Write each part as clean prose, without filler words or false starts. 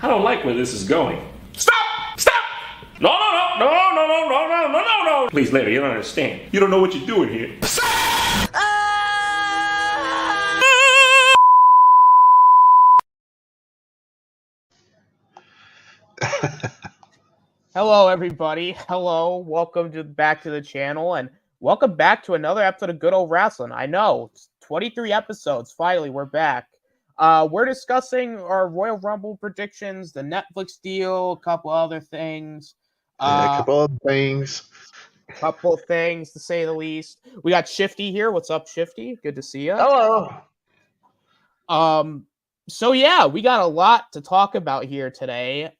I don't like where this is going. Stop! Stop! No, no, no, no, no, no, no, no, no, no, no. Please, lady, you don't understand. You don't know what you're doing here. Hello, everybody. Hello. Welcome back to the channel, and welcome back to another episode of Good Ol Wrasslin. I know, it's 23 episodes. Finally, we're back. We're discussing our Royal Rumble predictions, the Netflix deal, a couple other things. A couple of things. Couple things, to say the least. We got Shifty here. What's up, Shifty? Good to see you. Hello. So yeah, we got a lot to talk about here today.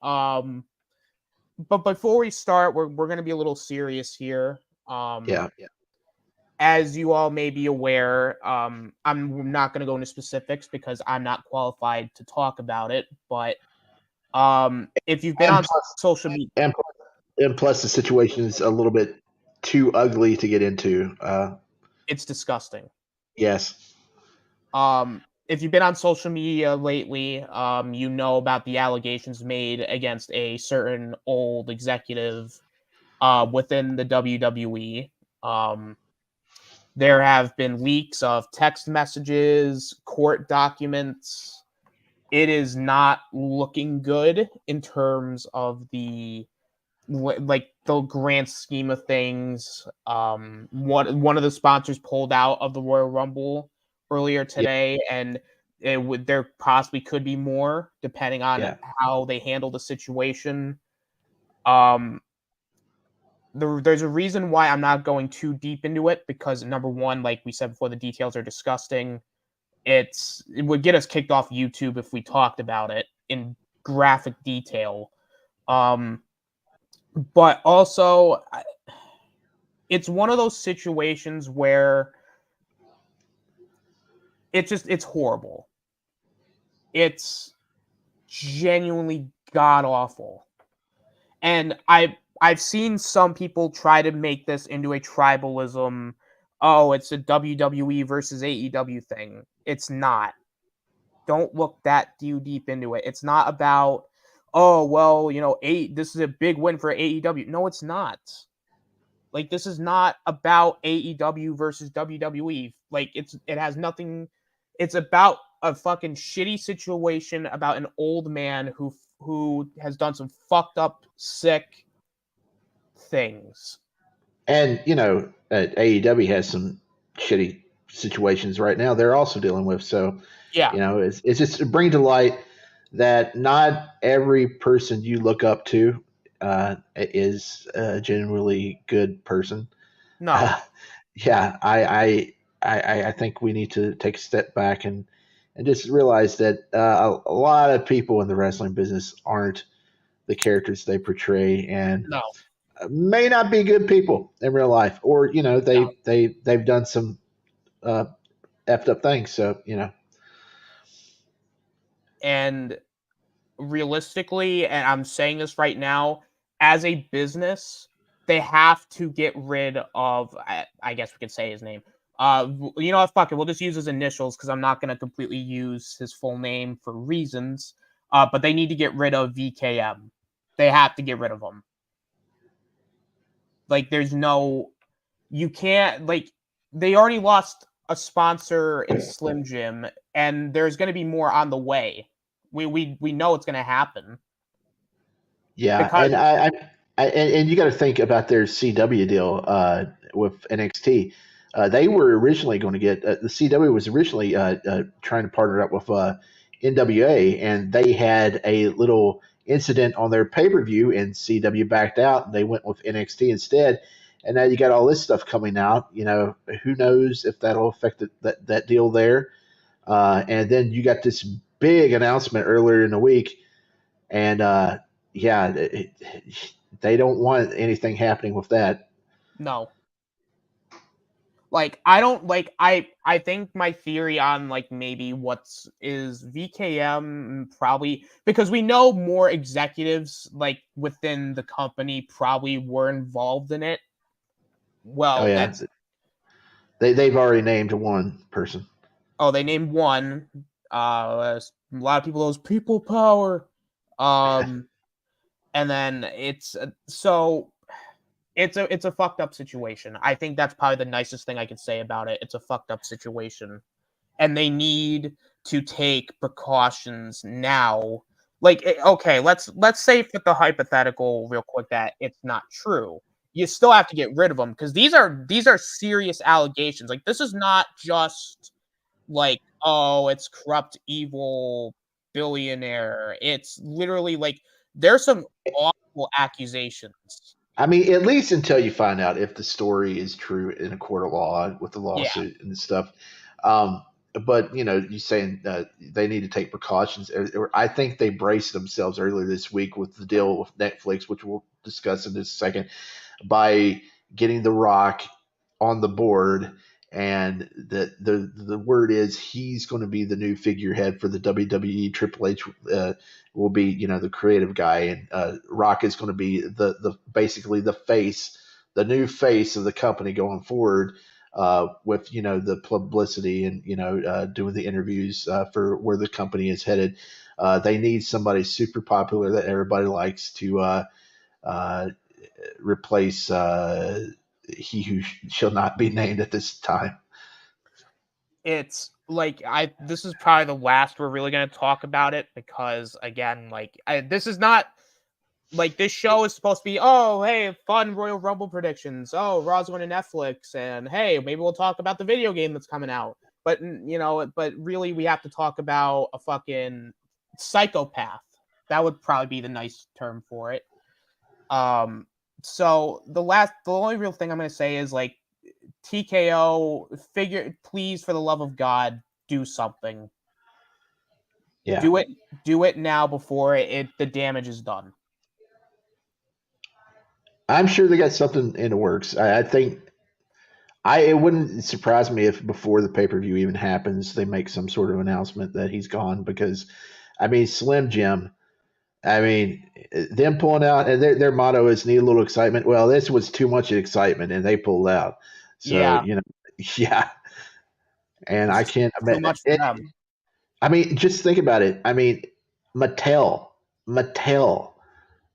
But before we start, we're going to be a little serious here. Yeah. As you all may be aware, I'm not going to go into specifics because I'm not qualified to talk about it. But if you've been on social media, and plus the situation is a little bit too ugly to get into. it's disgusting. Yes. If you've been on social media lately, you know about the allegations made against a certain old executive within the WWE. There have been leaks of text messages, court documents. It is not looking good in terms of the grand scheme of things. One of the sponsors pulled out of the Royal Rumble earlier today, and there possibly could be more depending on how they handle the situation. There's a reason why I'm not going too deep into it, because number one, like we said before, the details are disgusting. It would get us kicked off YouTube if we talked about it in graphic detail. But also, it's one of those situations where it's horrible. It's genuinely god awful. And I've seen some people try to make this into a tribalism. Oh, it's a WWE versus AEW thing. It's not. Don't look that too deep into it. It's not about, oh, well, this is a big win for AEW. No, it's not. Like, this is not about AEW versus WWE. Like, it has nothing. It's about a fucking shitty situation about an old man who has done some fucked up, sick things. And, AEW has some shitty situations right now they're also dealing with. So, yeah, it's just to bring to light that not every person you look up to is a genuinely good person. No. I think we need to take a step back and just realize that a lot of people in the wrestling business aren't the characters they portray, and may not be good people in real life, or they've done some effed up things. So and realistically, and I'm saying this right now, as a business, they have to get rid of, I guess we could say his name. You know what? Fuck it. We'll just use his initials because I'm not going to completely use his full name for reasons. But they need to get rid of VKM. They have to get rid of him. Like, you can't, they already lost a sponsor in Slim Jim, and there's going to be more on the way. We know it's going to happen. Yeah, because, and you got to think about their CW deal with NXT. They were originally going to get the CW was originally trying to partner up with NWA, and they had a little incident on their pay-per-view, and CW backed out, and they went with NXT instead. And now you got all this stuff coming out. Who knows if that'll affect that deal there. And then you got this big announcement earlier in the week, and they don't want anything happening with that. No. I think my theory on maybe is VKM probably, because we know more executives within the company probably were involved in it. Well, they've already named one person. Oh, they named one. A lot of people, those people power. And then it's a fucked up situation. I think that's probably the nicest thing I can say about it. It's a fucked up situation, and they need to take precautions now. Like, okay, let's say for the hypothetical real quick that it's not true. You still have to get rid of them because these are serious allegations. Like, this is not just like, oh, it's corrupt, evil billionaire. It's literally like there's some awful accusations. I mean, at least until you find out if the story is true in a court of law with the Yeah. lawsuit and stuff. But you saying they need to take precautions. I think they braced themselves earlier this week with the deal with Netflix, which we'll discuss in just a second, by getting The Rock on the board. And the word is he's going to be the new figurehead for the WWE. Triple H will be the creative guy, and Rock is going to be the basically the face, the new face of the company going forward. With the publicity and doing the interviews for where the company is headed. They need somebody super popular that everybody likes to replace he who shall not be named at this time. It's like this is probably the last we're really going to talk about it because again, this is not like this show is supposed to be, oh, hey, fun Royal Rumble predictions. Oh, Raw's going to Netflix, and hey, maybe we'll talk about the video game that's coming out. But but really, we have to talk about a fucking psychopath. That would probably be the nice term for it. So the only real thing I'm going to say is like TKO. Please, for the love of God, do something. Yeah. Do it now before the damage is done. I'm sure they got something in the works. I think it wouldn't surprise me if before the pay-per-view even happens, they make some sort of announcement that he's gone because, I mean, Slim Jim, I mean, them pulling out, and their motto is need a little excitement. Well, this was too much excitement, and they pulled out. So, yeah. And I can't too much for them. I mean, just think about it. I mean, Mattel.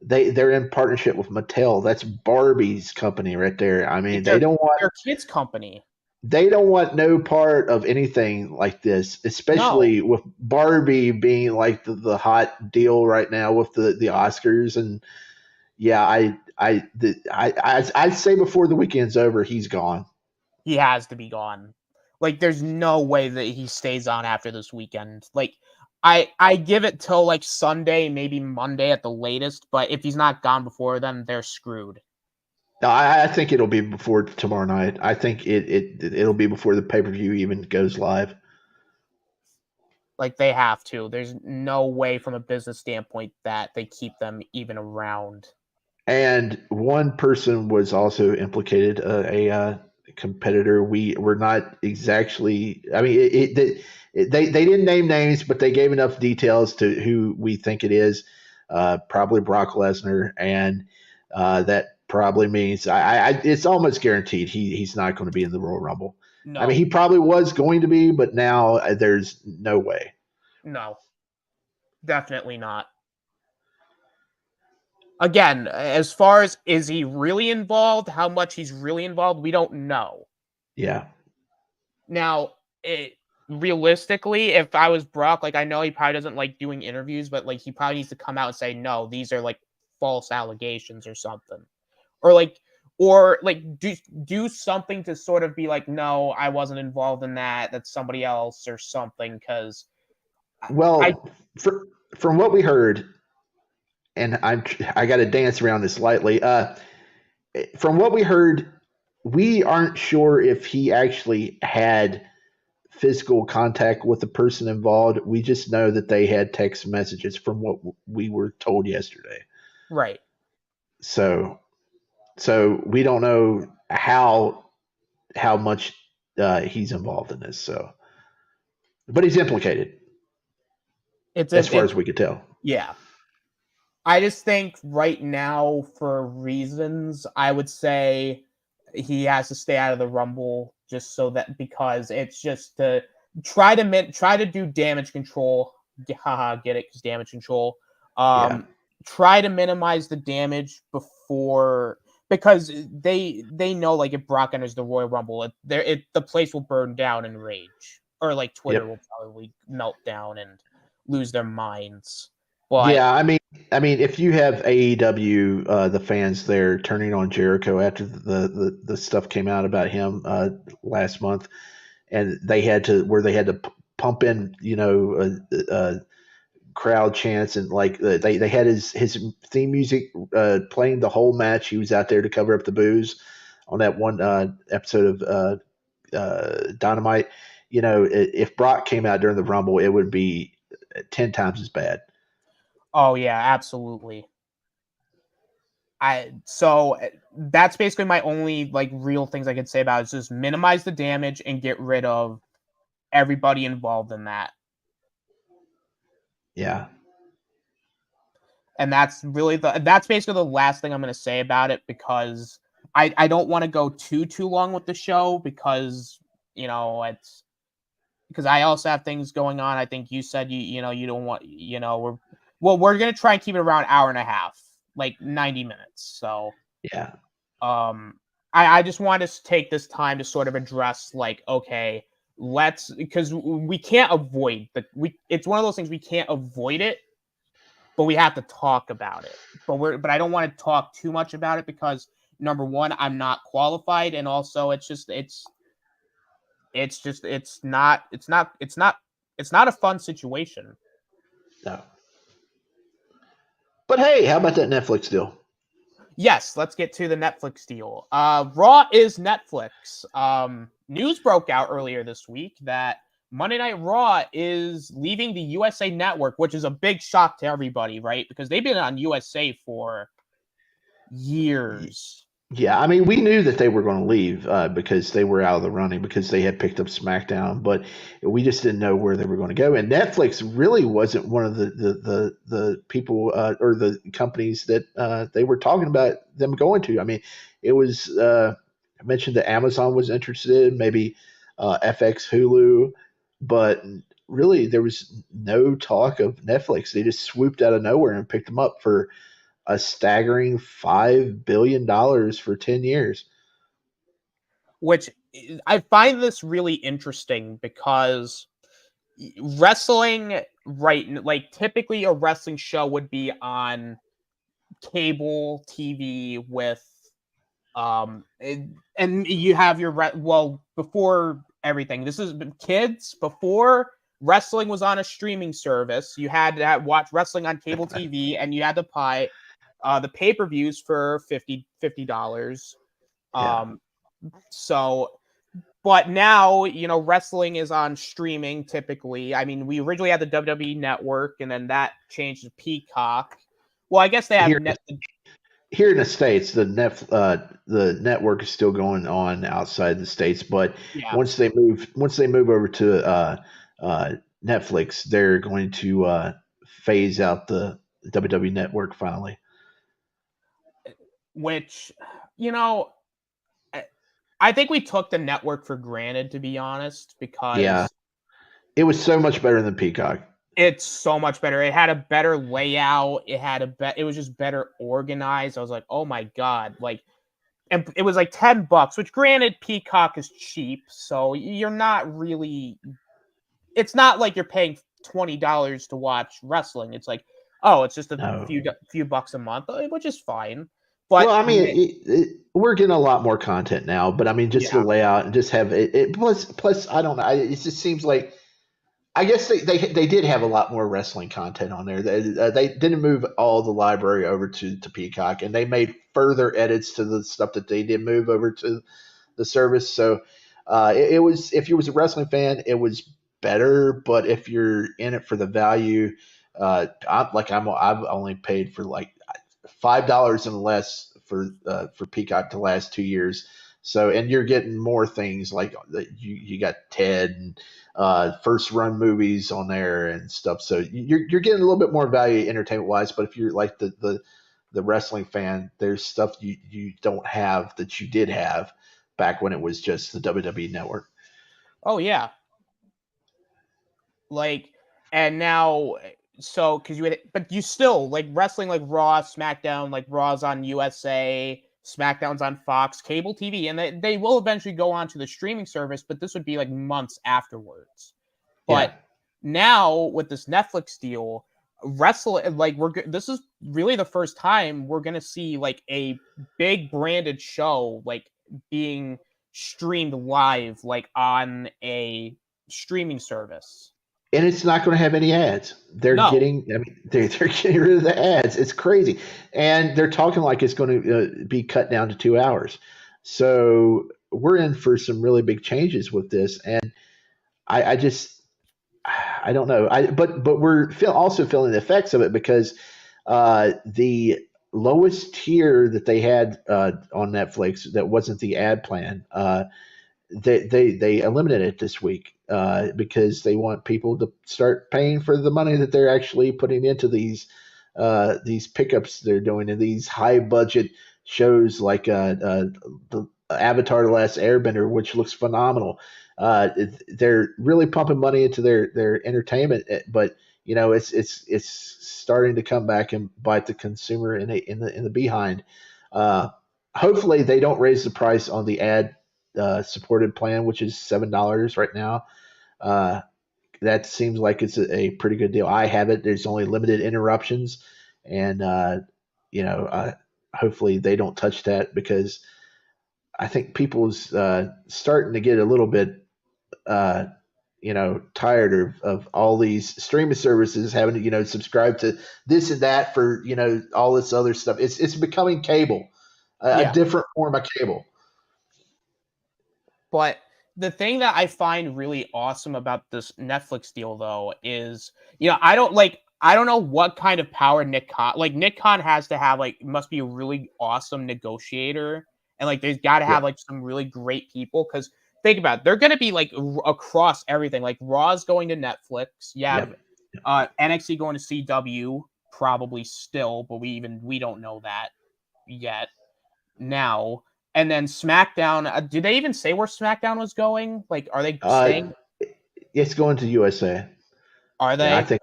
They're in partnership with Mattel. That's Barbie's company right there. I mean, they don't want their kids' company. They don't want no part of anything like this, especially with Barbie being like the hot deal right now with the Oscars. And yeah, I'd say before the weekend's over, he's gone. He has to be gone. Like, there's no way that he stays on after this weekend. Like, I give it till like Sunday, maybe Monday at the latest. But if he's not gone before then, they're screwed. No, I think it'll be before tomorrow night. I think it'll be before the pay-per-view even goes live. Like, they have to. There's no way from a business standpoint that they keep them even around. And one person was also implicated, a competitor. We're not exactly. I mean, they didn't name names, but they gave enough details to who we think it is. Probably Brock Lesnar, and that probably means it's almost guaranteed he's not going to be in the Royal Rumble. No. I mean, he probably was going to be, but now there's no way. No, definitely not. Again, as far as is he really involved, how much he's really involved, we don't know. Yeah. Now, realistically, if I was Brock, like, I know he probably doesn't like doing interviews, but like he probably needs to come out and say, no, these are like false allegations or something. Or do something to sort of be like, no, I wasn't involved in that. That's somebody else or something. Because, from what we heard, and I got to dance around this lightly. From what we heard, we aren't sure if he actually had physical contact with the person involved. We just know that they had text messages from what we were told yesterday. Right. So we don't know how much he's involved in this. So, but he's implicated. As far as we could tell. Yeah. I just think right now, for reasons, I would say he has to stay out of the Rumble just so that, because it's just to try to do damage control. Haha, get it? Because damage control. Try to minimize the damage before, because they know, like, if Brock enters the Royal Rumble, the place will burn down in rage, or like Twitter will probably melt down and lose their minds. But yeah, I mean, if you have AEW, the fans there turning on Jericho after the stuff came out about him last month, and they had to pump in, crowd chants, and like they had his theme music playing the whole match. He was out there to cover up the booze on that one episode of Dynamite. If Brock came out during the Rumble, it would be 10 times as bad. Oh yeah, absolutely. So that's basically my only like real things I could say about it, is just minimize the damage and get rid of everybody involved in that. Yeah. And that's basically the last thing I'm going to say about it, because I don't want to go too long with the show, because it's because I also have things going on. I think you said you don't want, we're going to try and keep it around an hour and a half, like 90 minutes. So yeah. I just want to take this time to sort of address, like, okay, because we can't avoid it's one of those things, we can't avoid it, but we have to talk about it. But I don't want to talk too much about it, because number one, I'm not qualified, and also it's not a fun situation. No. But hey, how about that Netflix deal? Yes, let's get to the Netflix deal. Raw is Netflix. News broke out earlier this week that Monday Night Raw is leaving the USA Network, which is a big shock to everybody, right? Because they've been on USA for years. Yeah, I mean, we knew that they were going to leave because they were out of the running, because they had picked up SmackDown, but we just didn't know where they were going to go. And Netflix really wasn't one of the people or the companies that they were talking about them going to. I mean, it was I mentioned that Amazon was interested, maybe FX, Hulu, but really there was no talk of Netflix. They just swooped out of nowhere and picked them up for a staggering $5 billion for 10 years. Which I find this really interesting, because wrestling, right, like typically a wrestling show would be on cable TV with and you have your before everything, this has been kids, before wrestling was on a streaming service, you had to watch wrestling on cable TV, and you had to buy the pay-per-views for $50. So, but now, wrestling is on streaming typically. I mean, we originally had the WWE Network, and then that changed to Peacock. Well, I guess they have here in the States, the network is still going on outside the States, but once they move over to Netflix, they're going to phase out the WWE Network finally. Which, I think we took the network for granted, to be honest, because it was so much better than Peacock. It's so much better. It had a better layout. It was just better organized. I was like, oh my God. Like, and it was like $10, which, granted, Peacock is cheap. So you're not really, it's not like you're paying $20 to watch wrestling. It's like, oh, it's just a few bucks a month, which is fine. But, well, I mean, we're getting a lot more content now, but I mean, just the layout and just have it. Plus, I don't know. It just seems like, I guess they did have a lot more wrestling content on there. They didn't move all the library over to Peacock, and they made further edits to the stuff that they did move over to the service. So it was, if you was a wrestling fan, it was better. But if you're in it for the value, I've only paid for like $5 and less for Peacock the last 2 years. So, and you're getting more things like you got Ted and first run movies on there and stuff. So you're getting a little bit more value entertainment wise. But if you're like the wrestling fan, there's stuff you don't have that you did have back when it was just the WWE Network. Oh yeah. Like, and now So, because but you still like wrestling like Raw, SmackDown, like Raw's on USA, SmackDown's on Fox, cable TV, and they will eventually go on to the streaming service, but this would be like months afterwards. But now with this Netflix deal, this is really the first time we're gonna see like a big branded show like being streamed live like on a streaming service. And it's not going to have any ads. They're getting rid of the ads. It's crazy. And they're talking like it's going to be cut down to 2 hours. So we're in for some really big changes with this. And I don't know. But we're also feeling the effects of it because the lowest tier that they had on Netflix that wasn't the ad plan, they eliminated it this week because they want people to start paying for the money that they're actually putting into these pickups they're doing in these high budget shows like the Avatar: The Last Airbender, which looks phenomenal. They're really pumping money into their entertainment, but it's starting to come back and bite the consumer in the behind. Hopefully, they don't raise the price on the ad supported plan, which is $7 right now. That seems like it's a pretty good deal. I have it. There's only limited interruptions, and hopefully they don't touch that because I think people's starting to get a little bit tired of all these streaming services having to subscribe to this and that for all this other stuff. It's becoming cable, a different form of cable. But the thing that I find really awesome about this Netflix deal, though, is I don't know what kind of power Nick Khan has to have. Like, must be a really awesome negotiator, and like there's got to have like some really great people. Because think about it, they're going to be like across everything. Like Raw's going to Netflix, NXT going to CW probably still, but we don't know that yet now. And then SmackDown, did they even say where SmackDown was going? Like, are they staying? It's going to USA. Are they? I think,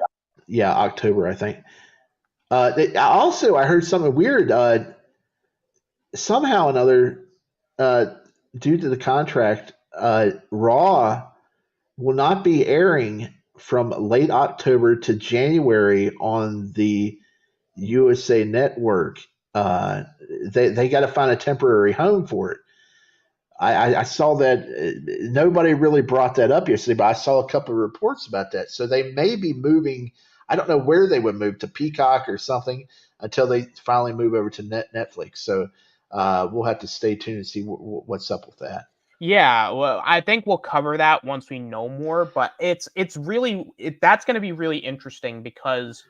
October, I think. I heard something weird. Somehow or another, due to the contract, Raw will not be airing from late October to January on the USA Network. They got to find a temporary home for it. I saw that nobody really brought that up yesterday, but I saw a couple of reports about that. So they may be moving. I don't know where they would move, to Peacock or something, until they finally move over to Netflix. So we'll have to stay tuned and see what's up with that. Yeah, well, I think we'll cover that once we know more. But that's going to be really interesting because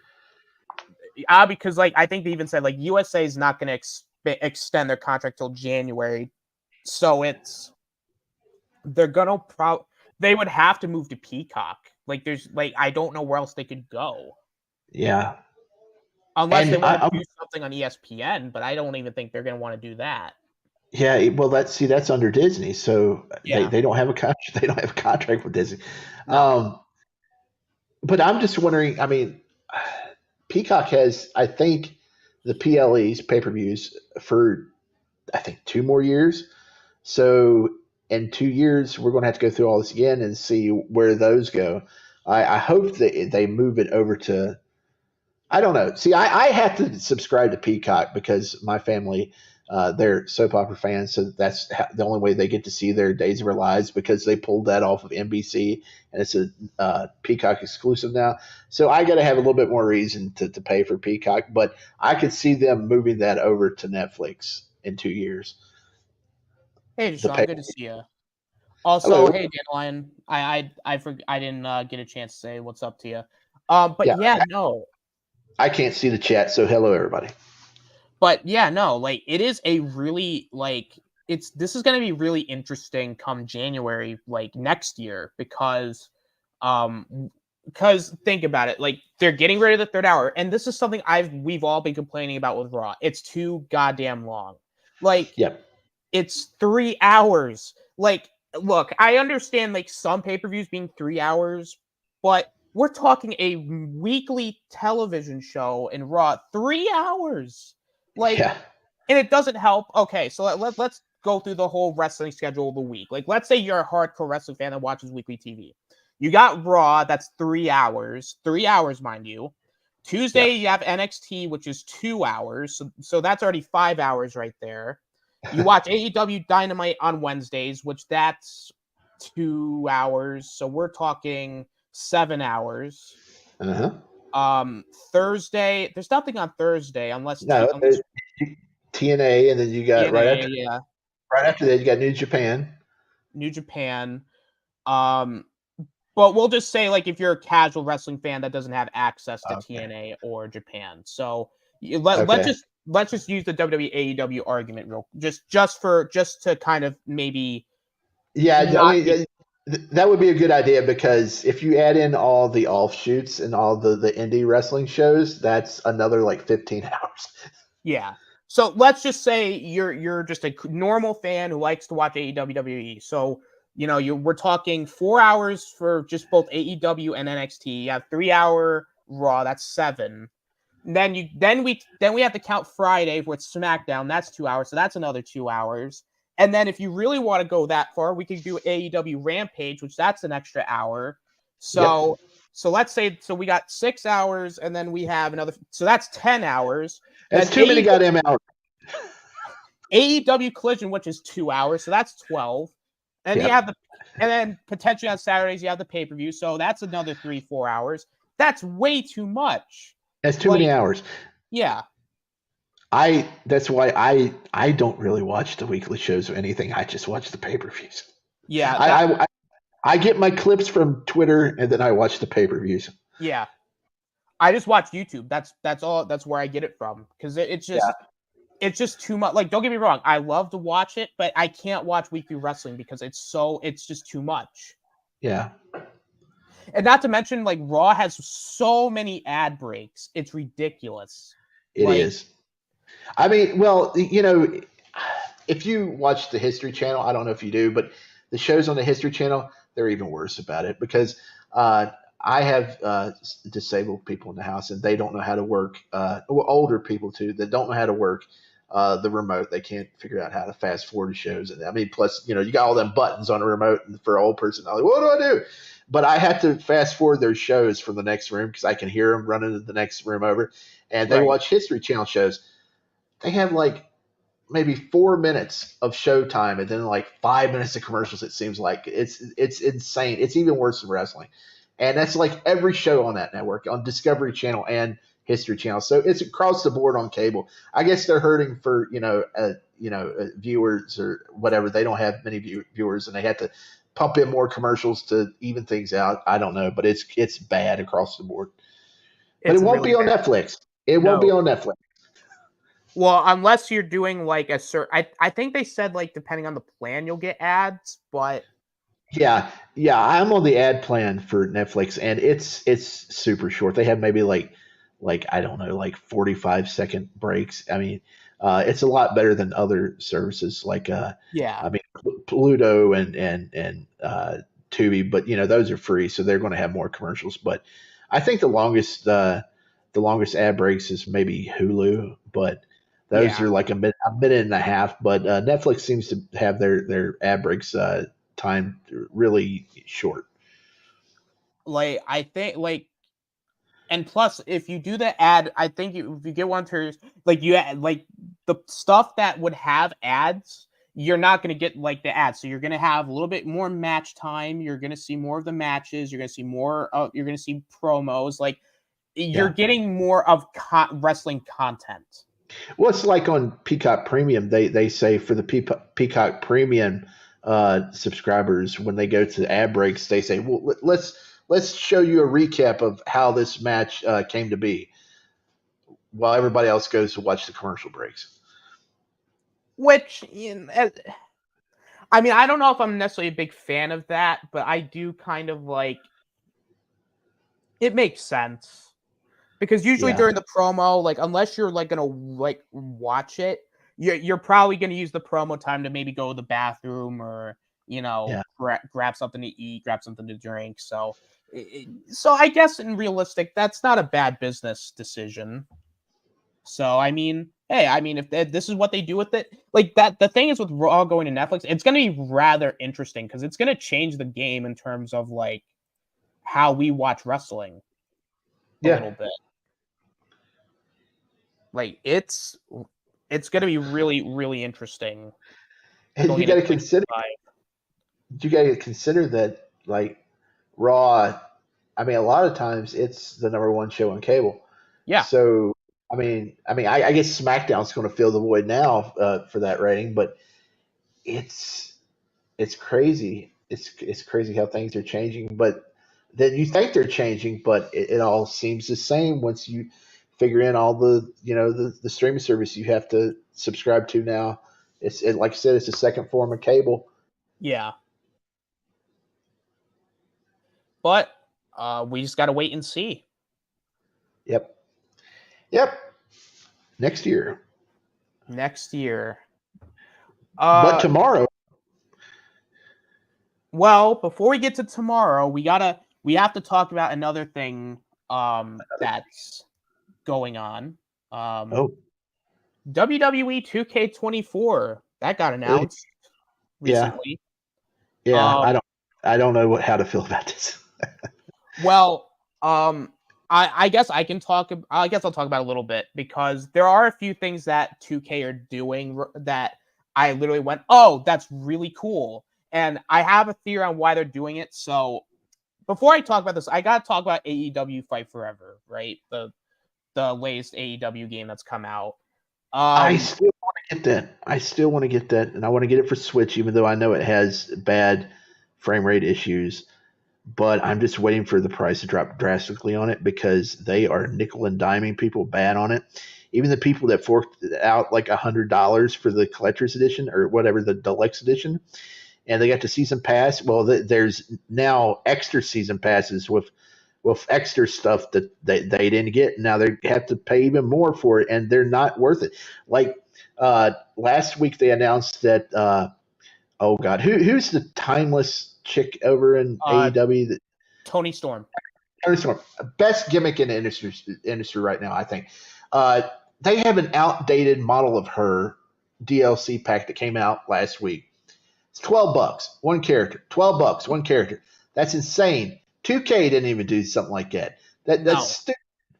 like I think they even said like USA is not going to extend their contract till January, so they would have to move to Peacock. Like there's like I don't know where else they could go. Yeah, unless they want to do something on ESPN, but I don't even think they're going to want to do that. Yeah, well, that's under Disney, so they don't have a contract. They don't have a contract with Disney. No. But I'm just wondering. I mean, Peacock has, I think, the PLEs, pay-per-views, for I think 2 more years. So in 2 years, we're going to have to go through all this again and see where those go. I hope that they move it over to. I don't know. See, I have to subscribe to Peacock because my family. They're soap opera fans, so that's the only way they get to see their Days of Our Lives, because they pulled that off of NBC and it's a Peacock exclusive now. So I got to have a little bit more reason to pay for Peacock, but I could see them moving that over to Netflix in 2 years. Hey, Deshawn, good to see you. Also, hello. Hey, Dandelion, I didn't get a chance to say what's up to you. No. I can't see the chat, so hello, everybody. But yeah, no, like it is a really this is going to be really interesting come January, like next year, because think about it, like they're getting rid of the third hour, and this is something we've all been complaining about with Raw. It's too goddamn long. Like, it's 3 hours. Like, look, I understand like some pay-per-views being 3 hours, but We're talking a weekly television show in Raw, 3 hours. Like, Yeah. and it doesn't help. Okay, so let's go through the whole wrestling schedule of the week. Like, let's say you're a hardcore wrestling fan that watches weekly TV. You got Raw, that's 3 hours. 3 hours, mind you. Tuesday, you have NXT, which is 2 hours. So that's already 5 hours right there. You watch AEW Dynamite on Wednesdays, which that's 2 hours. So we're talking 7 hours. Thursday, there's nothing on Thursday unless TNA, and then you got TNA, right after that you got New Japan. But we'll just say, like, if you're a casual wrestling fan that doesn't have access to TNA or Japan, so let's just use the WWE AEW argument just to kind of maybe. That would be a good idea, because if you add in all the offshoots and all the indie wrestling shows, that's another like 15 hours. Yeah. So let's just say you're just a normal fan who likes to watch AEW, WWE. So, we're talking 4 hours for just both AEW and NXT. You have 3 hour Raw, that's 7. Then we have to count Friday with SmackDown, that's 2 hours. So that's another 2 hours. And then if you really want to go that far, we could do AEW Rampage, which that's an extra hour. So let's say we got 6 hours, and then we have another. So that's 10 hours. That's too many goddamn hours. AEW Collision, which is 2 hours, so that's 12. And you have and then potentially on Saturdays you have the pay-per-view, so that's another 3-4 hours. That's way too much. That's too many hours. Yeah. That's why I don't really watch the weekly shows or anything. I just watch the pay-per-views. Yeah. I get my clips from Twitter, and then I watch the pay-per-views. Yeah. I just watch YouTube. That's all. That's where I get it from, because it's just too much. Like, don't get me wrong, I love to watch it, but I can't watch weekly wrestling because it's just too much. Yeah. And not to mention, like, Raw has so many ad breaks. It's ridiculous. It is. I mean, well, if you watch the History Channel, I don't know if you do, but the shows on the History Channel, they're even worse about it, because I have disabled people in the house, and they don't know how to work, older people too, that don't know how to work the remote. They can't figure out how to fast forward shows. And I mean, plus, you got all them buttons on a remote, and for an old person, I'm like, what do I do? But I have to fast forward their shows from the next room, because I can hear them running to the next room over, and they watch History Channel shows. They have like maybe 4 minutes of show time, and then like 5 minutes of commercials. It seems like it's insane. It's even worse than wrestling. And that's like every show on that network, on Discovery Channel and History Channel. So it's across the board on cable. I guess they're hurting for viewers or whatever. They don't have many viewers, and they have to pump in more commercials to even things out. I don't know, but it's bad across the board. But it won't be on Netflix. It won't be on Netflix. Well, unless you're doing like I think they said, like, depending on the plan, you'll get ads, but. Yeah, I'm on the ad plan for Netflix, and it's super short. They have maybe like I don't know, like 45-second breaks. I mean, it's a lot better than other services like I mean, Pluto and Tubi, but those are free, so they're going to have more commercials. But I think the longest ad breaks is maybe Hulu, but those are like a minute and a half. But Netflix seems to have their ad breaks time really short. Like, I think, like, and plus, if you do the ad, I think if you get one to, like, the stuff that would have ads, you're not going to get like the ads. So you're going to have a little bit more match time. You're going to see more of the matches. You're going to see more. You're going to see promos. Like, you're getting more of wrestling content. Well, it's like on Peacock Premium. They say for the Peacock Premium subscribers, when they go to ad breaks, they say, well, let's show you a recap of how this match came to be, while everybody else goes to watch the commercial breaks. Which, I mean, I don't know if I'm necessarily a big fan of that, but I do kind of like. It makes sense. Because usually during the promo, like, unless you're like gonna like watch it, you're probably gonna use the promo time to maybe go to the bathroom or grab something to eat, grab something to drink. So So I guess in realistic, that's not a bad business decision. So I mean, hey, I mean, if this is what they do with it, like that, the thing is with Raw going to Netflix, it's going to be rather interesting because it's going to change the game in terms of like how we watch wrestling a little bit. Like it's going to be really, really interesting. And you got to consider that like Raw. I mean, a lot of times it's the number one show on cable. Yeah. So I guess SmackDown's going to fill the void now for that rating, but it's crazy. It's crazy how things are changing. But then you think they're changing, but it all seems the same once you figure in all the the streaming service you have to subscribe to now. Like I said, it's a second form of cable. Yeah. But we just got to wait and see. Yep. Next year. But tomorrow. Well, before we get to tomorrow, we have to talk about another thing that's going on. WWE 2K24 that got announced recently. Yeah, I don't know how to feel about this. Well, I guess I'll talk about it a little bit because there are a few things that 2K are doing that I literally went, "Oh, that's really cool." And I have a theory on why they're doing it. So before I talk about this, I got to talk about AEW Fight Forever, right? The latest AEW game that's come out. I still want to get that. And I want to get it for Switch, even though I know it has bad frame rate issues. But I'm just waiting for the price to drop drastically on it because they are nickel and diming people bad on it. Even the people that forked out like $100 for the collector's edition or whatever, the deluxe edition, and they got the season pass. Well, there's now extra season passes with extra stuff that they didn't get. Now they have to pay even more for it, and they're not worth it. Like last week, they announced that. Oh God, who's the timeless chick over in AEW? Tony Storm. Tony Storm, best gimmick in the industry right now, I think. They have an outdated model of her DLC pack that came out last week. It's $12, one character. $12, one character. That's insane. 2K didn't even do something like that. That's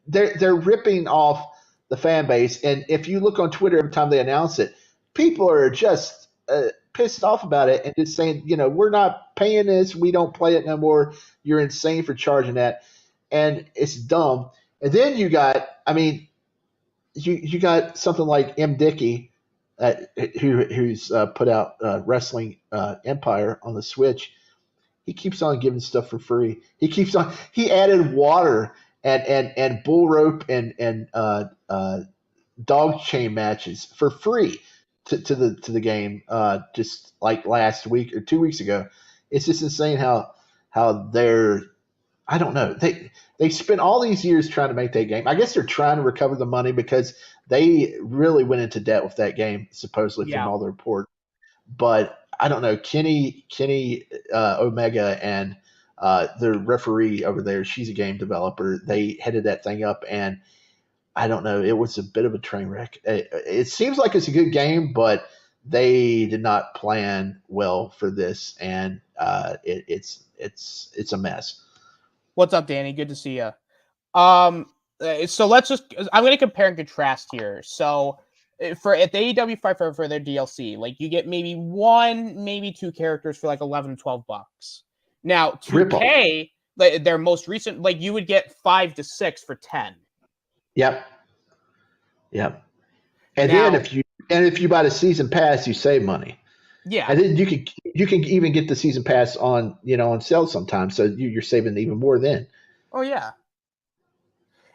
they're ripping off the fan base. And if you look on Twitter every time they announce it, people are just pissed off about it and just saying, we're not paying this. We don't play it no more. You're insane for charging that. And it's dumb. And then you got, you got something like M. Dickey, who's put out Wrestling Empire on the Switch. He keeps on giving stuff for free. He added water and bull rope and dog chain matches for free to the game just like last week or 2 weeks ago. It's just insane how they're, I don't know, they spent all these years trying to make that game. I guess they're trying to recover the money because they really went into debt with that game supposedly from all the reports. But I don't know, Kenny Omega and the referee over there, she's a game developer. They headed that thing up, and I don't know, it was a bit of a train wreck. It seems like it's a good game, but they did not plan well for this, and it's a mess. What's up, Danny? Good to see you. So I'm going to compare and contrast here. So at the AEW Fight for their DLC, like you get maybe one, maybe two characters for like $11, $12. Now 2K, their most recent, like you would get 5 to 6 for $10. Yep. And then if you buy the season pass, you save money. Yeah. And then you can even get the season pass on on sale sometimes, so you're saving even more then. Oh yeah.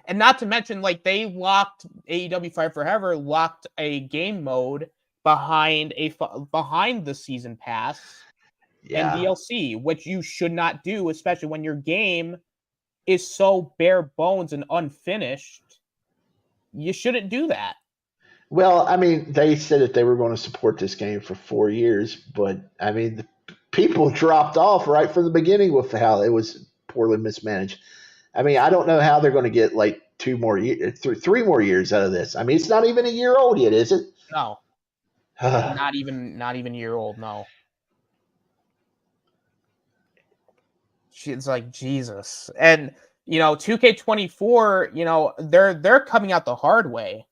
And not to mention, like they locked AEW Fight Forever locked a game mode behind the season pass and DLC, which you should not do, especially when your game is so bare bones and unfinished. You shouldn't do that. Well, they said that they were going to support this game for 4 years, but the people dropped off right from the beginning with how it was poorly mismanaged. I mean, I don't know how they're going to get like 3 more years out of this. I mean, it's not even a year old yet, is it? No. not even a year old, no. It's like Jesus. And 2K24, they're coming out the hard way.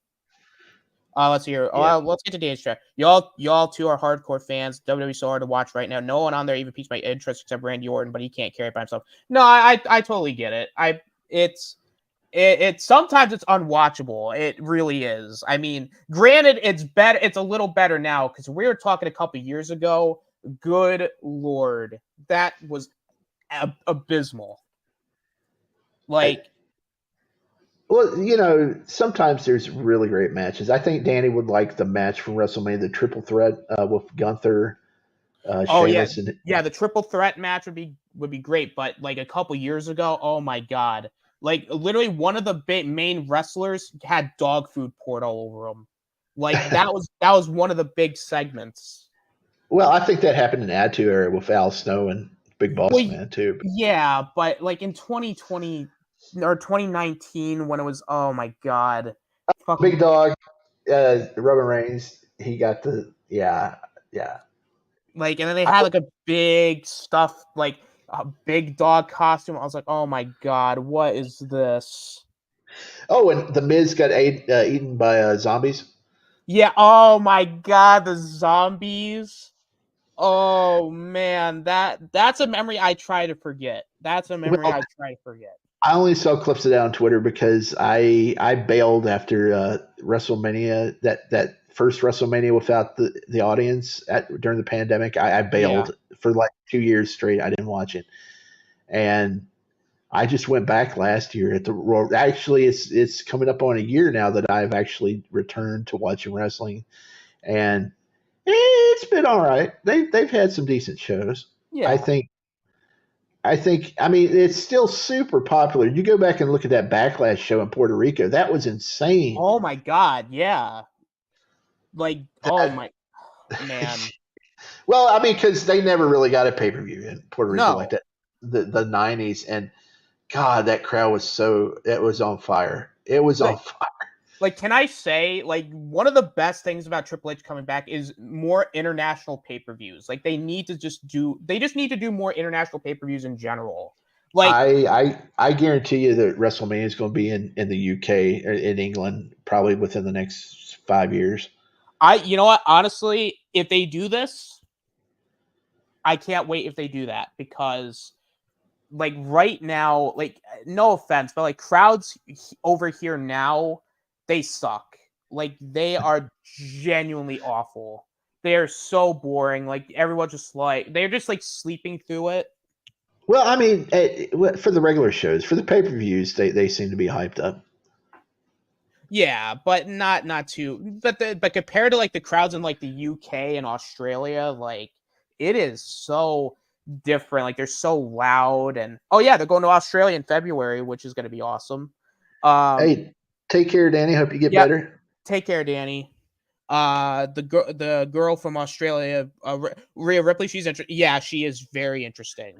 Let's hear. Yeah. Let's get to Danny's chat. Y'all two are hardcore fans. WWE so hard to watch right now. No one on there even piques my interest except Randy Orton, but he can't carry it by himself. No, I totally get it. It's sometimes it's unwatchable. It really is. I mean, granted, it's better. It's a little better now because we were talking a couple years ago. Good Lord, that was abysmal. Well, sometimes there's really great matches. I think Danny would like the match from WrestleMania, the triple threat with Gunther, Sheamus, yeah, the triple threat match would be great. But like a couple years ago, oh my God, like literally one of the main wrestlers had dog food poured all over him. Like that was one of the big segments. Well, I think that happened in Attitude Era with Al Snow and Big Boss Man too. Yeah, but like in 2020 or 2019 when it was, oh my God, Big Dog, Roman Reigns, he got yeah. Like, and then they had like a big stuff, like a big dog costume. I was like, oh my God, what is this? Oh, and the Miz got eaten by zombies. Yeah. Oh my God, the zombies. Oh man, that's a memory I try to forget. I only saw clips of that on Twitter because I bailed after WrestleMania, that first WrestleMania without the audience during the pandemic. I bailed for like 2 years straight. I didn't watch it, and I just went back last year at the Royal. Actually, it's coming up on a year now that I've actually returned to watching wrestling, and it's been all right. They've had some decent shows. Yeah. I mean, it's still super popular. You go back and look at that Backlash show in Puerto Rico. That was insane. Oh my God, yeah. Like, oh my man. Well, I mean, because they never really got a pay-per-view in Puerto Rico like that. The 90s, and God, that crowd was it was on fire. It was on fire. Like, can I say, like, one of the best things about Triple H coming back is more international pay-per-views. Like, they just need to do more international pay-per-views in general. Like, I guarantee you that WrestleMania is going to be in the UK or in England probably within the next 5 years. You know what? Honestly, if they do this, I can't wait if they do that because, like, right now, like, no offense, but like crowds over here now, they suck. Like, they are genuinely awful. They are so boring. Like, everyone they're just like sleeping through it. Well, I mean, for the regular shows, for the pay-per-views, they seem to be hyped up. Yeah, but not too. But compared to like the crowds in like the UK and Australia, like it is so different. Like they're so loud, and oh yeah, they're going to Australia in February, which is going to be awesome. Hey, take care, Danny. Hope you get better. Take care, Danny. The girl from Australia, Rhea Ripley. She is very interesting.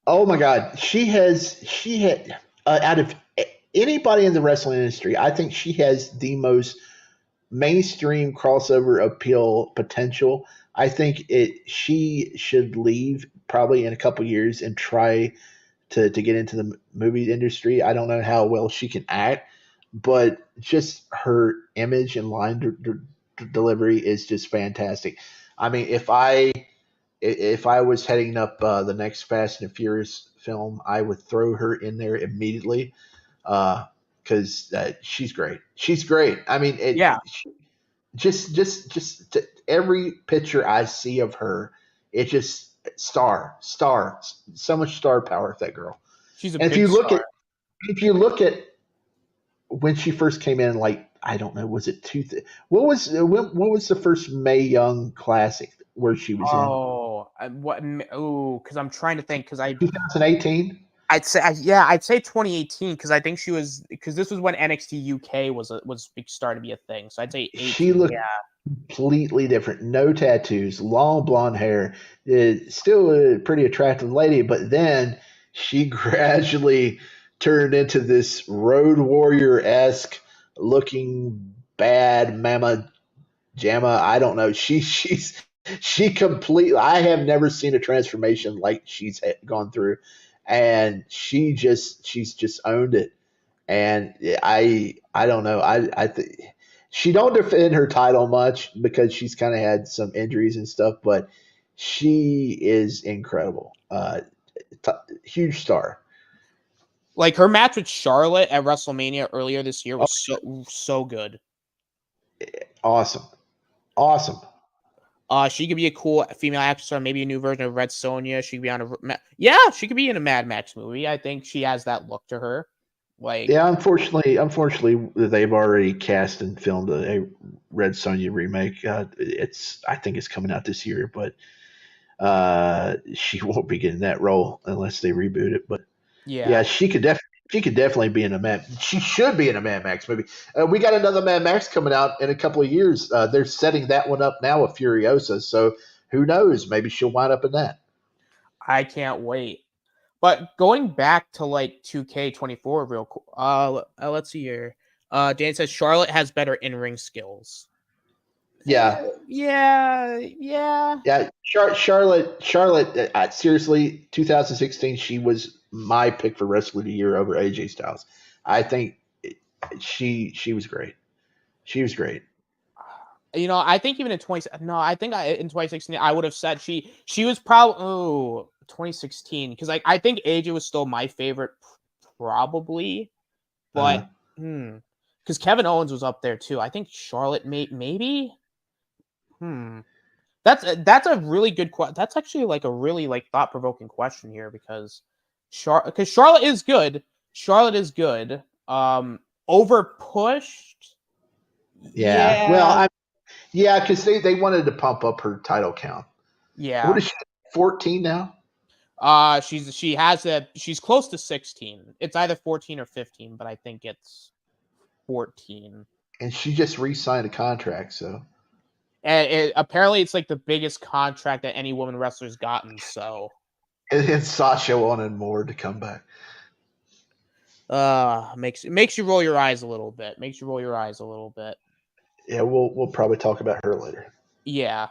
Oh my God, she had out of anybody in the wrestling industry, I think she has the most mainstream crossover appeal potential. I think she should leave probably in a couple years and try to get into the movie industry. I don't know how well she can act, but just her image and line delivery is just fantastic. I mean, if I was heading up the next Fast and Furious film, I would throw her in there immediately because she's great. She's great. I mean, just every picture I see of her, it just star, so much star power with that girl. She's a big star. If you look at when she first came in, like I don't know, was it what was the first Mae Young Classic where she was in? Because I'm trying to think. 2018. I'd say 2018 because I think because this was when NXT UK was starting to be a thing. So I'd say 18. She looked completely different. No tattoos, long blonde hair. Still a pretty attractive lady, but then she gradually turned into this Road Warrior-esque looking bad mama jamma. I don't know. She completely. I have never seen a transformation like she's gone through, and she's just owned it. And I don't know. I think she don't defend her title much because she's kind of had some injuries and stuff, but she is incredible. T- Huge star. Like her match with Charlotte at WrestleMania earlier this year Oh, was so good. awesome. She could be a cool female actress, or maybe a new version of Red Sonja. She could be on she could be in a Mad Max movie. I think she has that look to her. Like, Yeah, unfortunately, they've already cast and filmed a Red Sonja remake. I think it's coming out this year, but she won't be getting that role unless they reboot it. But yeah, she could definitely be in a Mad. She should be in a Mad Max movie. We got another Mad Max coming out in a couple of years. They're setting that one up now with Furiosa, so who knows? Maybe she'll wind up in that. I can't wait. But going back to like 2K24 real quick. Let's see here. Dan says Charlotte has better in-ring skills. Yeah. Yeah. Charlotte. Seriously, 2016, she was my pick for Wrestler of the Year over AJ Styles. I think she was great. She was great. I think even in in 2016 I would have said she was probably 2016 because I think AJ was still my favorite probably, but because Kevin Owens was up there too. I think Charlotte maybe. That's a really good question. That's actually like a really like thought-provoking question here because Charlotte is good. Charlotte is good. Over pushed. Yeah. Well, because they wanted to pump up her title count. Yeah. What is she? 14 now. She's close to 16. It's either 14 or 15, but I think it's 14. And she just re-signed a contract, so. And apparently it's like the biggest contract that any woman wrestler's gotten, so. And Sasha wanted more to come back. Makes you roll your eyes a little bit. Yeah, we'll probably talk about her later. Yeah.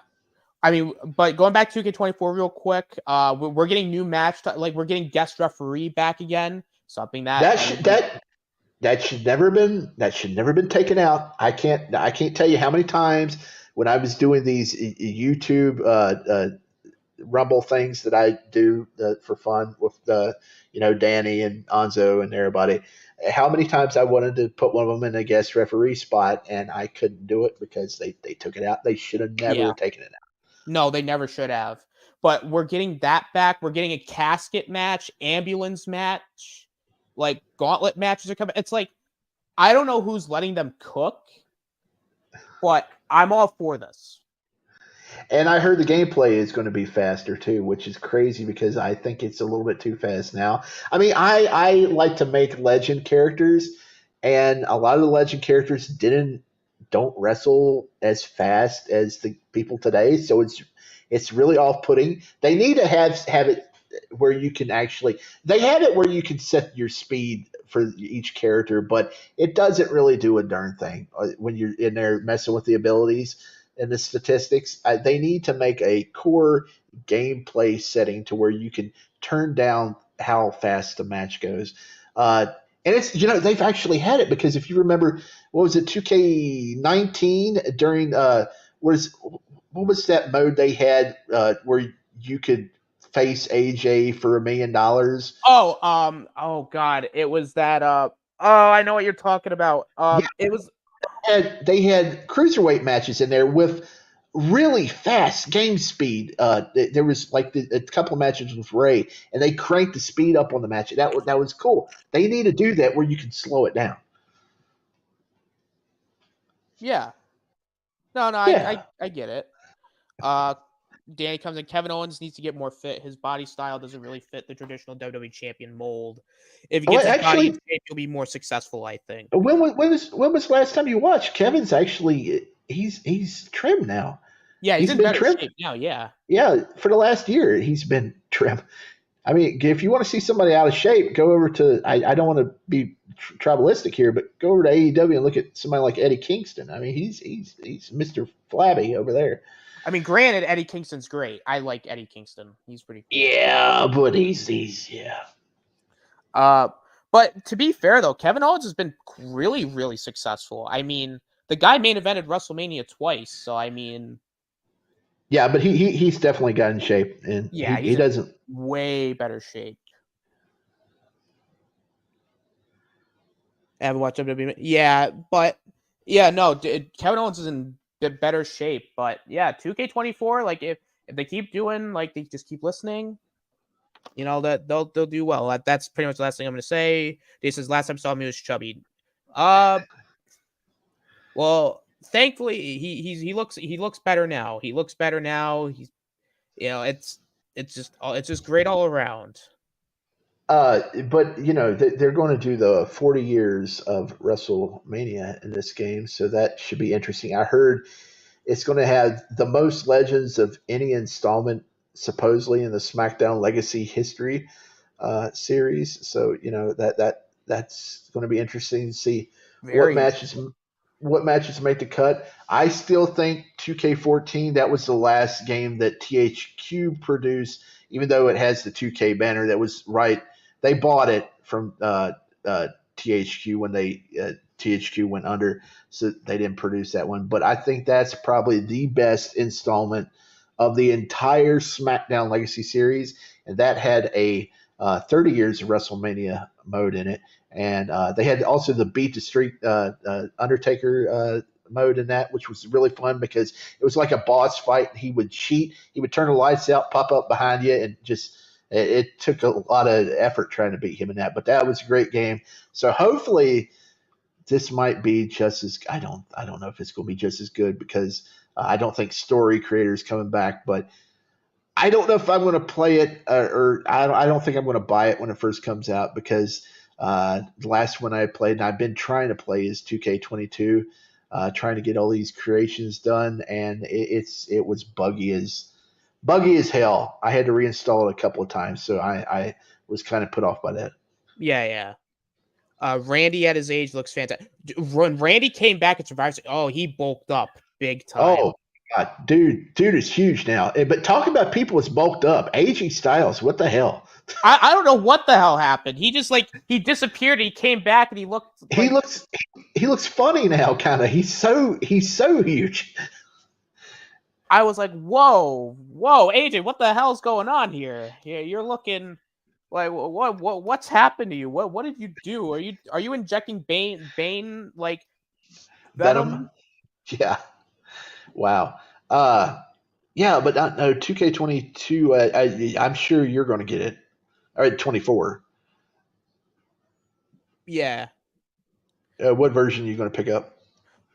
I mean, but going back to 2K24 real quick, we're getting new match, we're getting guest referee back again. Something that should never been taken out. I can't tell you how many times when I was doing these YouTube Rumble things that I do for fun with Danny and Anzo and everybody. How many times I wanted to put one of them in a guest referee spot and I couldn't do it because they took it out. They should have never taken it out. No, they never should have. But we're getting that back. We're getting a casket match, ambulance match, like gauntlet matches are coming. It's like, I don't know who's letting them cook, but I'm all for this. And I heard the gameplay is going to be faster too, which is crazy because I think it's a little bit too fast now. I mean, I like to make legend characters, and a lot of the legend characters don't wrestle as fast as the people today, so it's really off-putting. They need to have it where you can actually they have it where you can set your speed for each character, but it doesn't really do a darn thing when you're in there messing with the abilities and the statistics. They need to make a core gameplay setting to where you can turn down how fast the match goes. And it's they've actually had it because if you remember, what was it, 2K19 during what was that mode they had where you could face AJ for $1 million? Oh god, it was that I know what you're talking about. It was they had cruiserweight matches in there with really fast game speed. There was like a couple of matches with Ray, and they cranked the speed up on the match. That was cool. They need to do that where you can slow it down. Yeah. No, yeah. I get it. Danny comes in. Kevin Owens needs to get more fit. His body style doesn't really fit the traditional WWE champion mold. If he gets his body in shape, he'll be more successful, I think. When was the last time you watched? Kevin's actually he's trim now. Yeah, he's in better shape now. Yeah. Yeah, for the last year he's been trim. I mean, if you want to see somebody out of shape, go over to. I don't want to be tribalistic here, but go over to AEW and look at somebody like Eddie Kingston. I mean, he's Mr. Flabby over there. I mean, granted, Eddie Kingston's great. I like Eddie Kingston. He's pretty cool. Yeah, but he's yeah. But to be fair though, Kevin Owens has been really, really successful. I mean, the guy main evented WrestleMania twice, so I mean, yeah, but he's definitely got in shape, and yeah, he doesn't way better shape. I haven't watched WWE. Yeah, but yeah, no, Kevin Owens is in better shape. But yeah, 2K24, like if they keep doing, like they just keep listening, you know, that they'll do well. That's pretty much the last thing I'm gonna say. This is last time I saw him, he was chubby. Well, thankfully he looks better now. He looks better now. He's, you know, it's just great all around. But you know they're going to do the 40 years of WrestleMania in this game, so that should be interesting. I heard it's going to have the most legends of any installment supposedly in the SmackDown Legacy history series. So you know that's going to be interesting to see Very what matches make the cut. I still think 2K14 that was the last game that THQ produced, even though it has the 2K banner. That was right. They bought it from THQ when THQ went under, so they didn't produce that one. But I think that's probably the best installment of the entire SmackDown Legacy series, and that had a 30 years of WrestleMania mode in it, and they had also the Beat the Streak Undertaker mode in that, which was really fun because it was like a boss fight. He would cheat, he would turn the lights out, pop up behind you, and just it took a lot of effort trying to beat him in that. But that was a great game. So hopefully this might be just as I don't know if it's going to be just as good because I don't think story creators coming back, but I don't know if I'm going to play it or I don't think I'm going to buy it when it first comes out because the last one I played and I've been trying to play is 2K22, trying to get all these creations done, and it was buggy as hell. I had to reinstall it a couple of times, so I was kind of put off by that. Yeah. Randy at his age looks fantastic. When Randy came back at Survivor Series, he bulked up big time. Oh, God, dude is huge now. But talk about people that's bulked up. AJ Styles, what the hell? I don't know what the hell happened. He just he disappeared. And he came back and he looked. He looks funny now, kind of. He's so huge. I was like, whoa, AJ, what the hell's going on here? Yeah, you're looking like what's happened to you? What did you do? Are you injecting Bane like venom? Yeah. Wow. Yeah, but no 2K22. I'm sure you're going to get it. All right, 24. Yeah. What version are you going to pick up?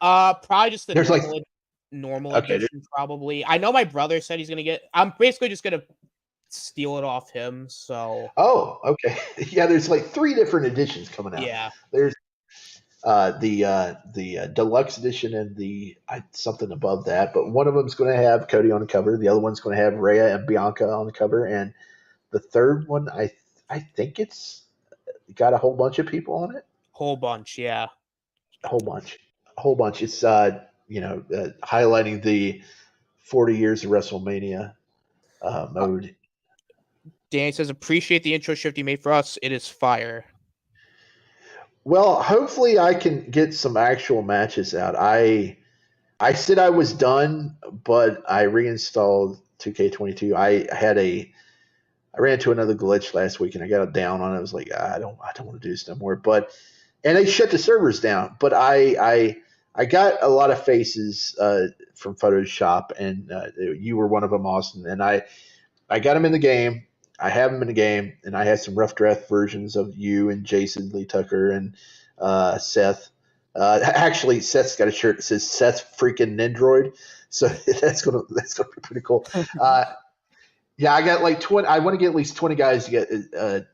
Probably just the normal edition. Probably. I know my brother said he's going to get. I'm basically just going to steal it off him. So. Oh, okay. Yeah, there's like 3 different editions coming out. Yeah. There's the deluxe edition and the something above that, but one of them's going to have Cody on the cover. The other one's going to have Rhea and Bianca on the cover, and the third one, I think it's got a whole bunch of people on it. Whole bunch, yeah. Whole bunch. It's highlighting the 40 years of WrestleMania mode. Danny says, appreciate the intro shift you made for us. It is fire. Well, hopefully I can get some actual matches out. I said I was done, but I reinstalled 2K22. I ran into another glitch last week and I got it down on it. I was like, I don't want to do this no more. And they shut the servers down. But I got a lot of faces from Photoshop, and you were one of them, Austin. And I got them in the game. I have them in the game, and I had some rough draft versions of you and Jason Lee Tucker and Seth. Actually, Seth's got a shirt that says Seth freaking Nendroid, so that's gonna be pretty cool. Yeah, I got like 20. I want to get at least 20 guys to get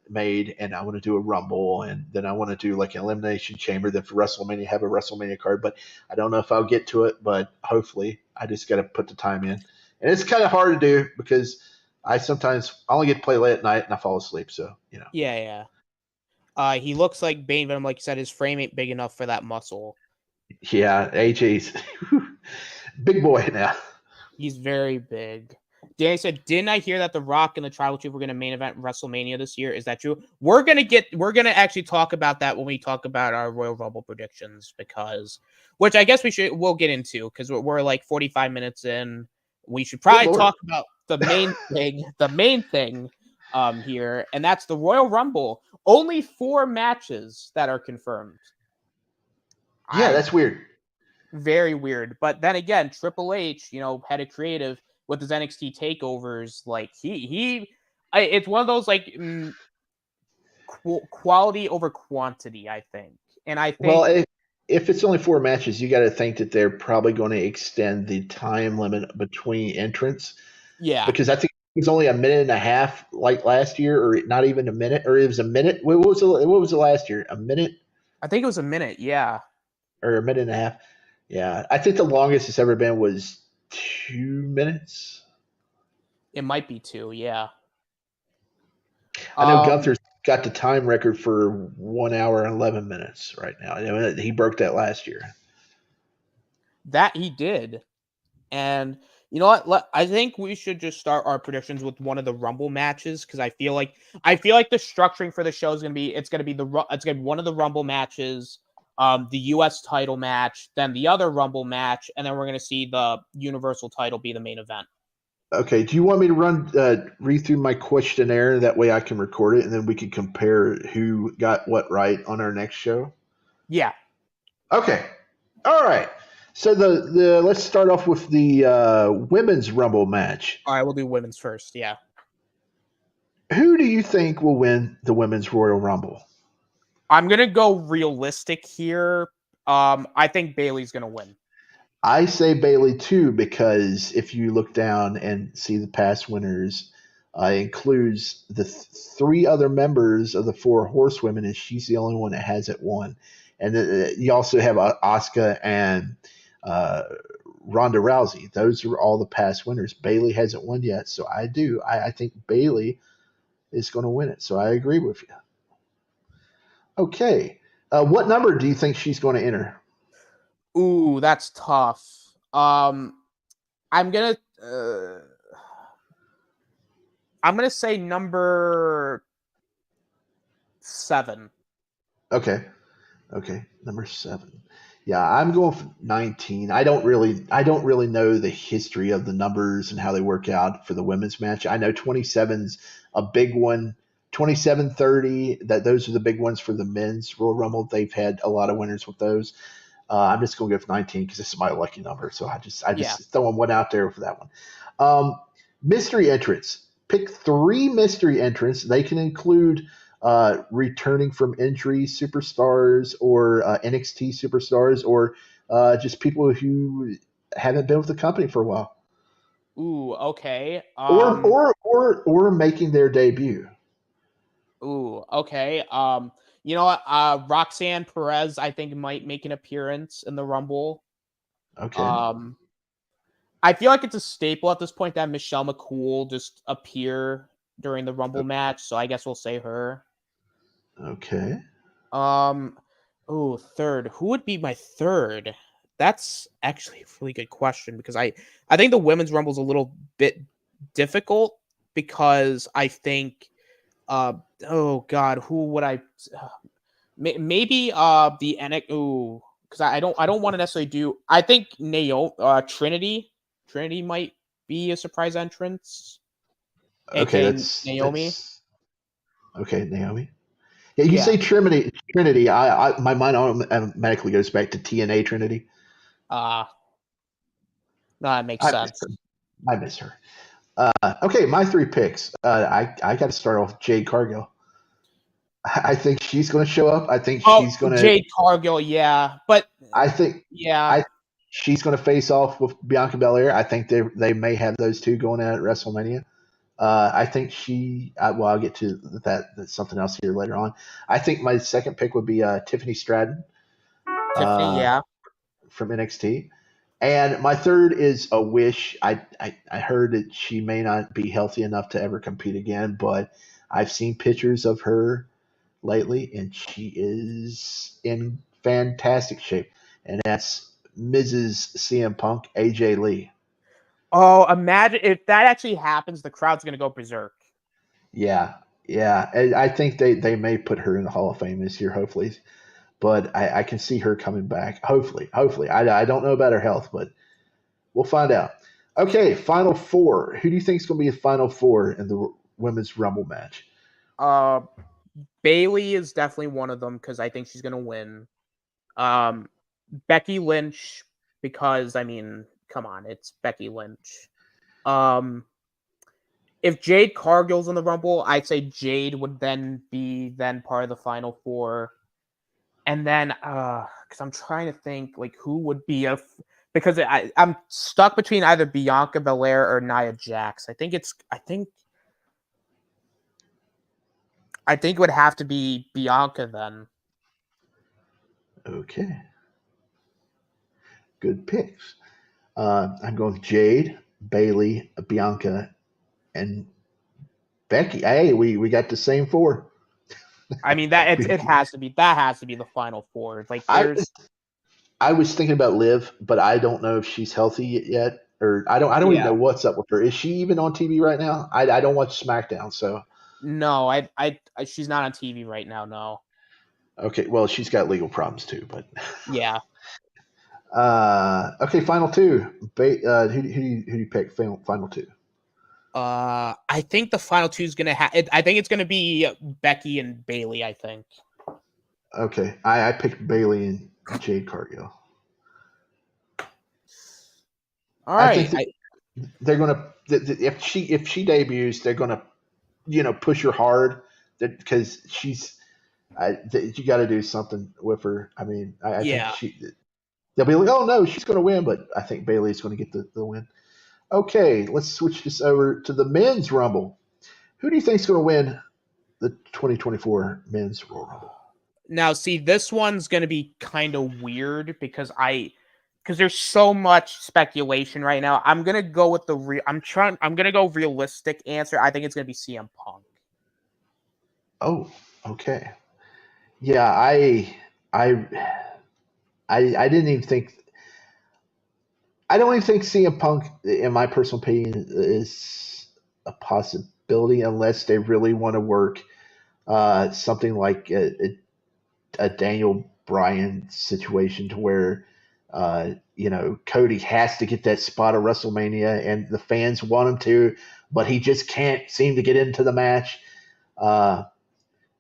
made, and I want to do a Rumble, and then I want to do like an Elimination Chamber. Then for WrestleMania, have a WrestleMania card, but I don't know if I'll get to it. But hopefully, I just got to put the time in, and it's kind of hard to do because I sometimes only get to play late at night and I fall asleep. So Yeah. He looks like Bane Venom, like you said. His frame ain't big enough for that muscle. Yeah, AJ's big boy now. He's very big. Danny said, "Didn't I hear that The Rock and the Tribal Chief were going to main event WrestleMania this year? Is that true?" We're gonna actually talk about that when we talk about our Royal Rumble predictions, which I guess we'll get into because we're like 45 minutes in. We should probably talk about the main thing here, and that's the Royal Rumble. Only 4 matches that are confirmed. Yeah, that's weird. Very weird. But then again, Triple H, head of creative with his NXT takeovers, like it's one of those like quality over quantity, I think. And I think, well, if it's only 4 matches, you got to think that they're probably going to extend the time limit between entrants. Yeah, because I think it was only a minute and a half like last year, or not even a minute, or it was a minute. What was the last year? A minute? I think it was a minute. Yeah, or a minute and a half. Yeah, I think the longest it's ever been was 2 minutes. It might be 2. Yeah, I know Gunther's got the time record for 1 hour and 11 minutes right now. He broke that last year. That he did. And you know what? I think we should just start our predictions with one of the Rumble matches because I feel like the structuring for the show is gonna be one of the Rumble matches, the U.S. title match, then the other Rumble match, and then we're gonna see the Universal title be the main event. Okay. Do you want me to read through my questionnaire? That way I can record it, and then we can compare who got what right on our next show. Yeah. Okay. All right. So the let's start off with the women's Rumble match. All right, we'll do women's first. Yeah. Who do you think will win the women's Royal Rumble? I'm gonna go realistic here. I think Bayley's gonna win. I say Bayley too because if you look down and see the past winners, includes the 3 other members of the 4 horsewomen, and she's the only one that hasn't won. And you also have Asuka and Ronda Rousey. Those are all the past winners. Bayley hasn't won yet, so I think Bayley is going to win it. So I agree with you. Okay, what number do you think she's going to enter? Ooh, that's tough. I'm gonna say number 7. Okay, number 7. Yeah, I'm going for 19. I don't really know the history of the numbers and how they work out for the women's match. I know 27's a big one. 27, 30, those are the big ones for the men's Royal Rumble. They've had a lot of winners with those. I'm just going to go for 19 because this is my lucky number. So I just throwing one out there for that one. Mystery entrants. Pick 3 mystery entrants. They can include returning from injury superstars or NXT superstars or just people who haven't been with the company for a while. Ooh, okay. Or making their debut. Ooh, okay. You know what? Roxanne Perez, I think, might make an appearance in the Rumble. Okay. I feel like it's a staple at this point that Michelle McCool just appear during the Rumble match, so I guess we'll say her. Okay. Oh, third. Who would be my third? That's actually a really good question because I think the women's Rumble is a little bit difficult because I think oh god, who would I maybe the NXT because I don't want to necessarily do I think Trinity might be a surprise entrance. Okay, that's Naomi. Okay, Naomi. Yeah, you say Trinity. My mind automatically goes back to TNA Trinity. No, that makes sense. I miss her. Okay, my 3 picks. I got to start off with Jade Cargill. I think she's going to show up. I think she's going to Jade Cargill, yeah, but I think she's going to face off with Bianca Belair. I think they may have those 2 going at WrestleMania. I think I'll get to that. That's something else here later on. I think my second pick would be Tiffany Stratton. Tiffany, from NXT. And my third is a wish. I heard that she may not be healthy enough to ever compete again, but I've seen pictures of her lately, and she is in fantastic shape. And that's Mrs. CM Punk, AJ Lee. Oh, imagine if that actually happens, the crowd's gonna go berserk. Yeah, yeah. And I think they may put her in the Hall of Fame this year, hopefully. But I can see her coming back. Hopefully, hopefully. I don't know about her health, but we'll find out. Okay, final four. Who do you think is going to be the final four in the women's Rumble match? Bailey is definitely one of them because I think she's gonna win. Becky Lynch, because I mean, come on, it's Becky Lynch. If Jade Cargill's in the Rumble, I'd say Jade would then be part of the final four. And then, because I'm trying to think, like, who would be because I'm stuck between either Bianca Belair or Nia Jax. I think it would have to be Bianca then. Okay. Good picks. I'm going with Jade, Bailey, Bianca, and Becky. Hey, we got the same four. I mean that it has to be the final four. Like I was thinking about Liv, but I don't know if she's healthy yet, or I don't even know what's up with her. Is she even on TV right now? I don't watch SmackDown, so no, I she's not on TV right now. No. Okay, well she's got legal problems too, but yeah. Okay, final two. Who do you pick? Final two. I think the final two is gonna I think it's gonna be Becky and Bailey. I think. Okay, I picked Bailey and Jade Cargill. All right. I think they're gonna if she debuts, they're gonna push her hard because she's you got to do something with her. I mean, I think they'll be like, oh no, she's gonna win, but I think Bailey's gonna get the win. Okay, let's switch this over to the men's Rumble. Who do you think is going to win the 2024 men's Royal Rumble? Now, see, this one's going to be kind of weird because there's so much speculation right now. I'm going to go with I'm going to go realistic answer. I think it's going to be CM Punk. Oh, okay. Yeah, I didn't even think. I don't even think CM Punk, in my personal opinion, is a possibility unless they really want to work something like a Daniel Bryan situation to where Cody has to get that spot of WrestleMania and the fans want him to, but he just can't seem to get into the match. I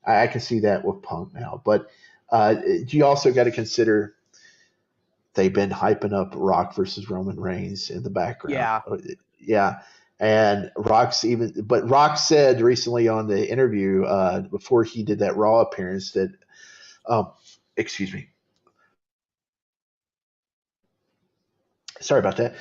can see that with Punk now, but you also got to consider they've been hyping up Rock versus Roman Reigns in the background. Yeah. And Rock said recently on the interview before he did that Raw appearance that, excuse me. Sorry about that.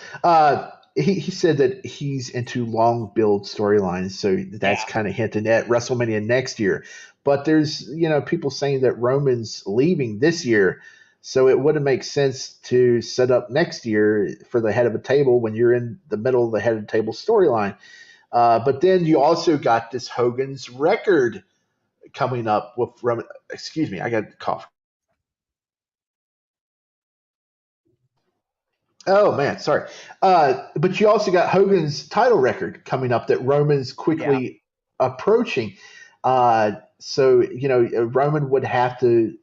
He said that he's into long build storylines, so that's kind of hinting at WrestleMania next year. But there's people saying that Roman's leaving this year, so it wouldn't make sense to set up next year for the head of a table when you're in the middle of the head of the table storyline. But then you also got this Hogan's record coming up with Roman. Excuse me, I got a cough. Oh man, sorry. But you also got Hogan's title record coming up that Roman's quickly approaching. So Roman would have to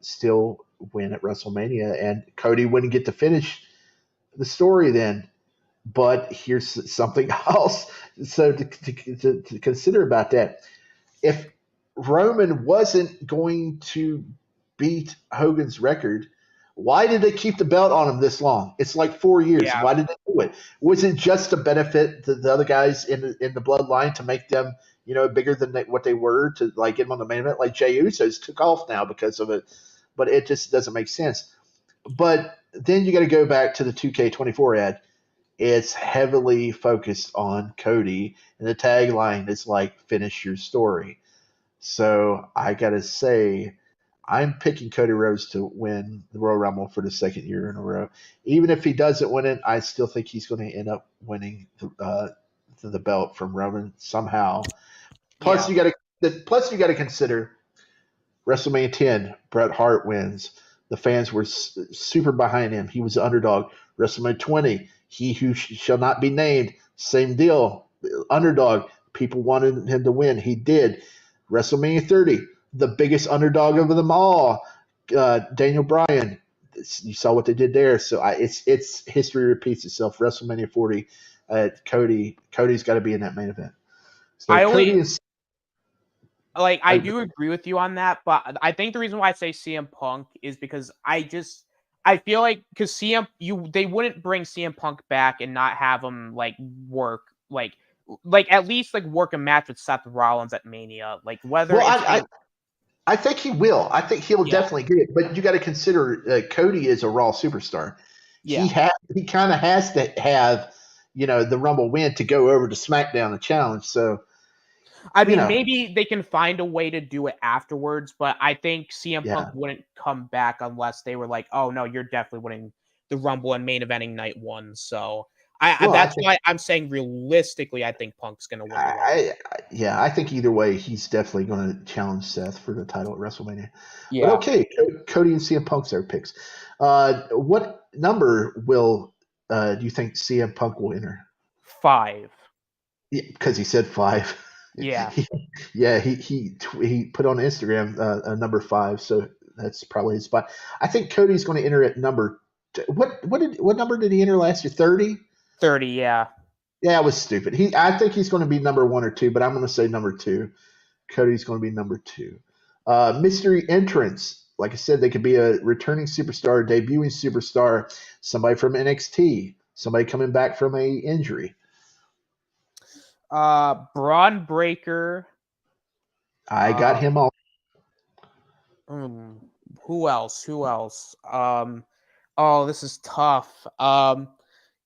still win at WrestleMania, and Cody wouldn't get to finish the story then. But here's something else. So to consider about that, if Roman wasn't going to beat Hogan's record, why did they keep the belt on him this long? It's like 4 years. Yeah. Why did they do it? Was it just to benefit the other guys in the bloodline to make them bigger than what they were to like get them on the main event? Like Jey Uso's took off now because of it, but it just doesn't make sense. But then you got to go back to the 2K24 ad. It's heavily focused on Cody, and the tagline is like "Finish your story." So I gotta say, I'm picking Cody Rhodes to win the Royal Rumble for the second year in a row. Even if he doesn't win it, I still think he's going to end up winning the belt from Roman somehow. Plus, Yeah. you got to consider WrestleMania 10. Bret Hart wins. The fans were super behind him. He was the underdog. WrestleMania 20. He who shall not be named. Same deal. Underdog. People wanted him to win. He did. WrestleMania 30. The biggest underdog of them all. Daniel Bryan. You saw what they did there. So it's history repeats itself. WrestleMania 40. Cody's got to be in that main event. So I do agree with you on that, but I think the reason why I say CM Punk is because I feel like because they wouldn't bring CM Punk back and not have him work at least work a match with Seth Rollins at Mania, I think he will. I think he'll definitely get it. But you got to consider Cody is a Raw superstar. Yeah. He kind of has to have the Rumble win to go over to SmackDown and challenge. So I mean, maybe they can find a way to do it afterwards, but I think CM Punk wouldn't come back unless they were like, "Oh no, you're definitely winning the Rumble and main eventing night one." So that's why I'm saying realistically, I think Punk's going to win. I think either way, he's definitely going to challenge Seth for the title at WrestleMania. Yeah. But okay, Cody and CM Punk's our picks. What number do you think CM Punk will enter? 5. Yeah, because he said 5. Yeah. He put on Instagram number 5, so that's probably his spot. I think Cody's going to enter at number. What number did he enter last year? 30. 30, yeah. Yeah, it was stupid. I think he's going to be number 1 or 2, but I'm going to say number 2. Cody's going to be number 2. Mystery entrance. Like I said, they could be a returning superstar, debuting superstar, somebody from NXT, somebody coming back from a injury. Braun Breaker. I got him all. Who else? Oh, this is tough. I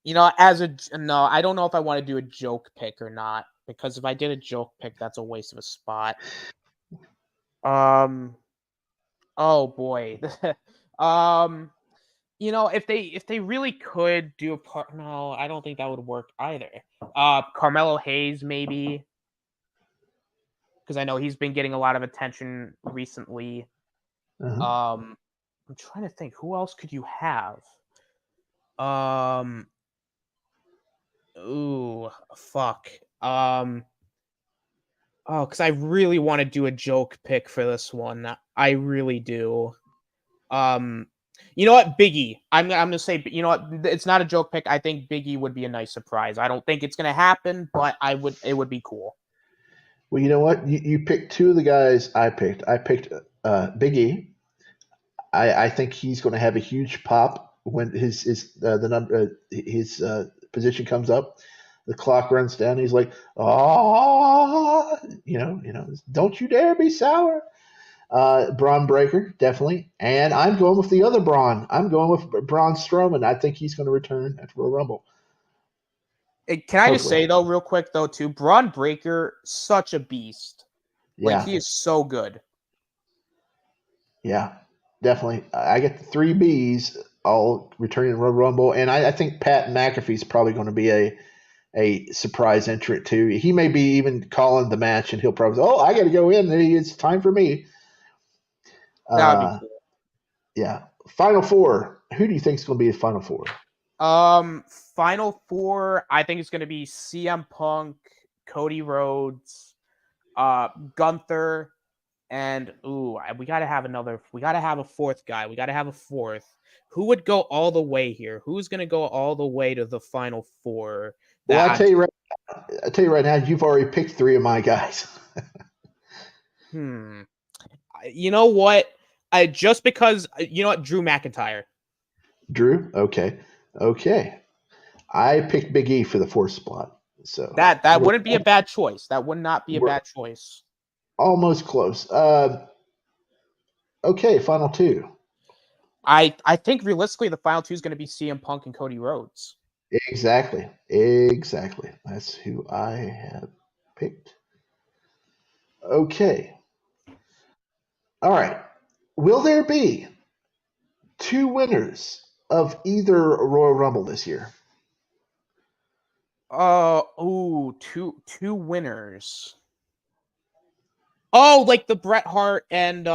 don't know if I want to do a joke pick or not, because if I did a joke pick, that's a waste of a spot. Oh boy. If they really could do a part, no, I don't think that would work either. Carmelo Hayes, maybe, because I know he's been getting a lot of attention recently. I'm trying to think, who else could you have? Ooh, fuck. Because I really want to do a joke pick for this one. I really do. You know what, Biggie. I'm gonna say, you know what, it's not a joke pick. I think Biggie would be a nice surprise. I don't think it's gonna happen, but it would be cool. Well, you know what? You picked 2 of the guys I picked. I picked Biggie. I think he's going to have a huge pop when his position comes up. The clock runs down. He's like, "Oh, don't you dare be sour." Braun Breaker, definitely. And I'm going with the other Braun. I'm going with Braun Strowman. I think he's going to return at Royal Rumble. Can I just say, though, real quick, though, too, Braun Breaker, such a beast. Yeah. He is so good. Yeah, definitely. I get the 3 Bs all returning to Royal Rumble. And I think Pat McAfee's probably going to be a surprise entrant, too. He may be even calling the match, and he'll probably say, I got to go in. It's time for me. That would be cool. Yeah. Final 4. Who do you think is going to be the Final 4? Final 4, I think it's going to be CM Punk, Cody Rhodes, Gunther, and we got to have a 4th guy. We got to have a 4th. Who would go all the way here? Who's going to go all the way to the Final 4? Well, I'll tell you right now, you've already picked 3 of my guys. You know what? Just because, Drew McIntyre. Drew? Okay. I picked Big E for the 4th spot. So that wouldn't be a bad choice. That would not be a bad choice. Almost close. Okay, final 2. I think realistically the final 2 is going to be CM Punk and Cody Rhodes. Exactly. That's who I have picked. Okay. All right. Will there be 2 winners of either Royal Rumble this year? Two winners. Oh, like the Bret Hart and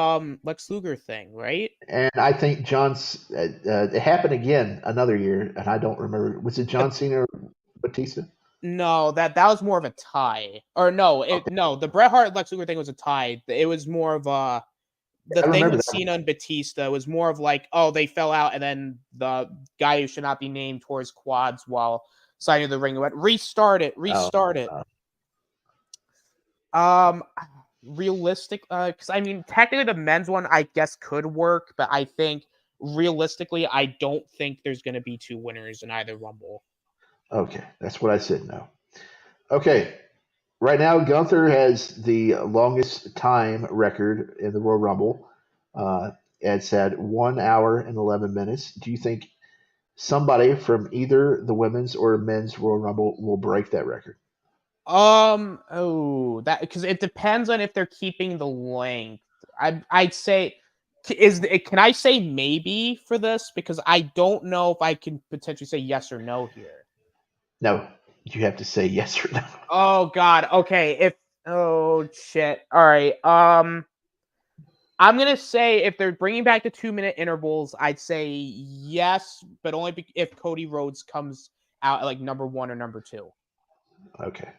Lex Luger thing, right? And I think John's. It happened again another year, and I don't remember. Was it John Cena or Batista? No, that was more of a tie. Or no, the Bret Hart Lex Luger thing was a tie. It was more of the thing with Cena and Batista was more of like, oh, they fell out, and then the guy who should not be named tore his quads while signing the ring. Went restart it. Realistic, because I mean, technically the men's one I guess could work, but I think realistically, I don't think there's going to be 2 winners in either Rumble. Okay, that's what I said. No. Okay, right now Gunther has the longest time record in the Royal Rumble. It's at 1 hour and 11 minutes. Do you think somebody from either the women's or men's Royal Rumble will break that record? That because it depends on if they're keeping the length. I'd say can I say maybe for this, because I don't know if I can potentially say yes or no here. No, you have to say yes or no. Oh God. Okay. Oh shit. All right. I'm gonna say if they're bringing back the 2-minute intervals, I'd say yes, but only if Cody Rhodes comes out at like number 1 or number 2. Okay.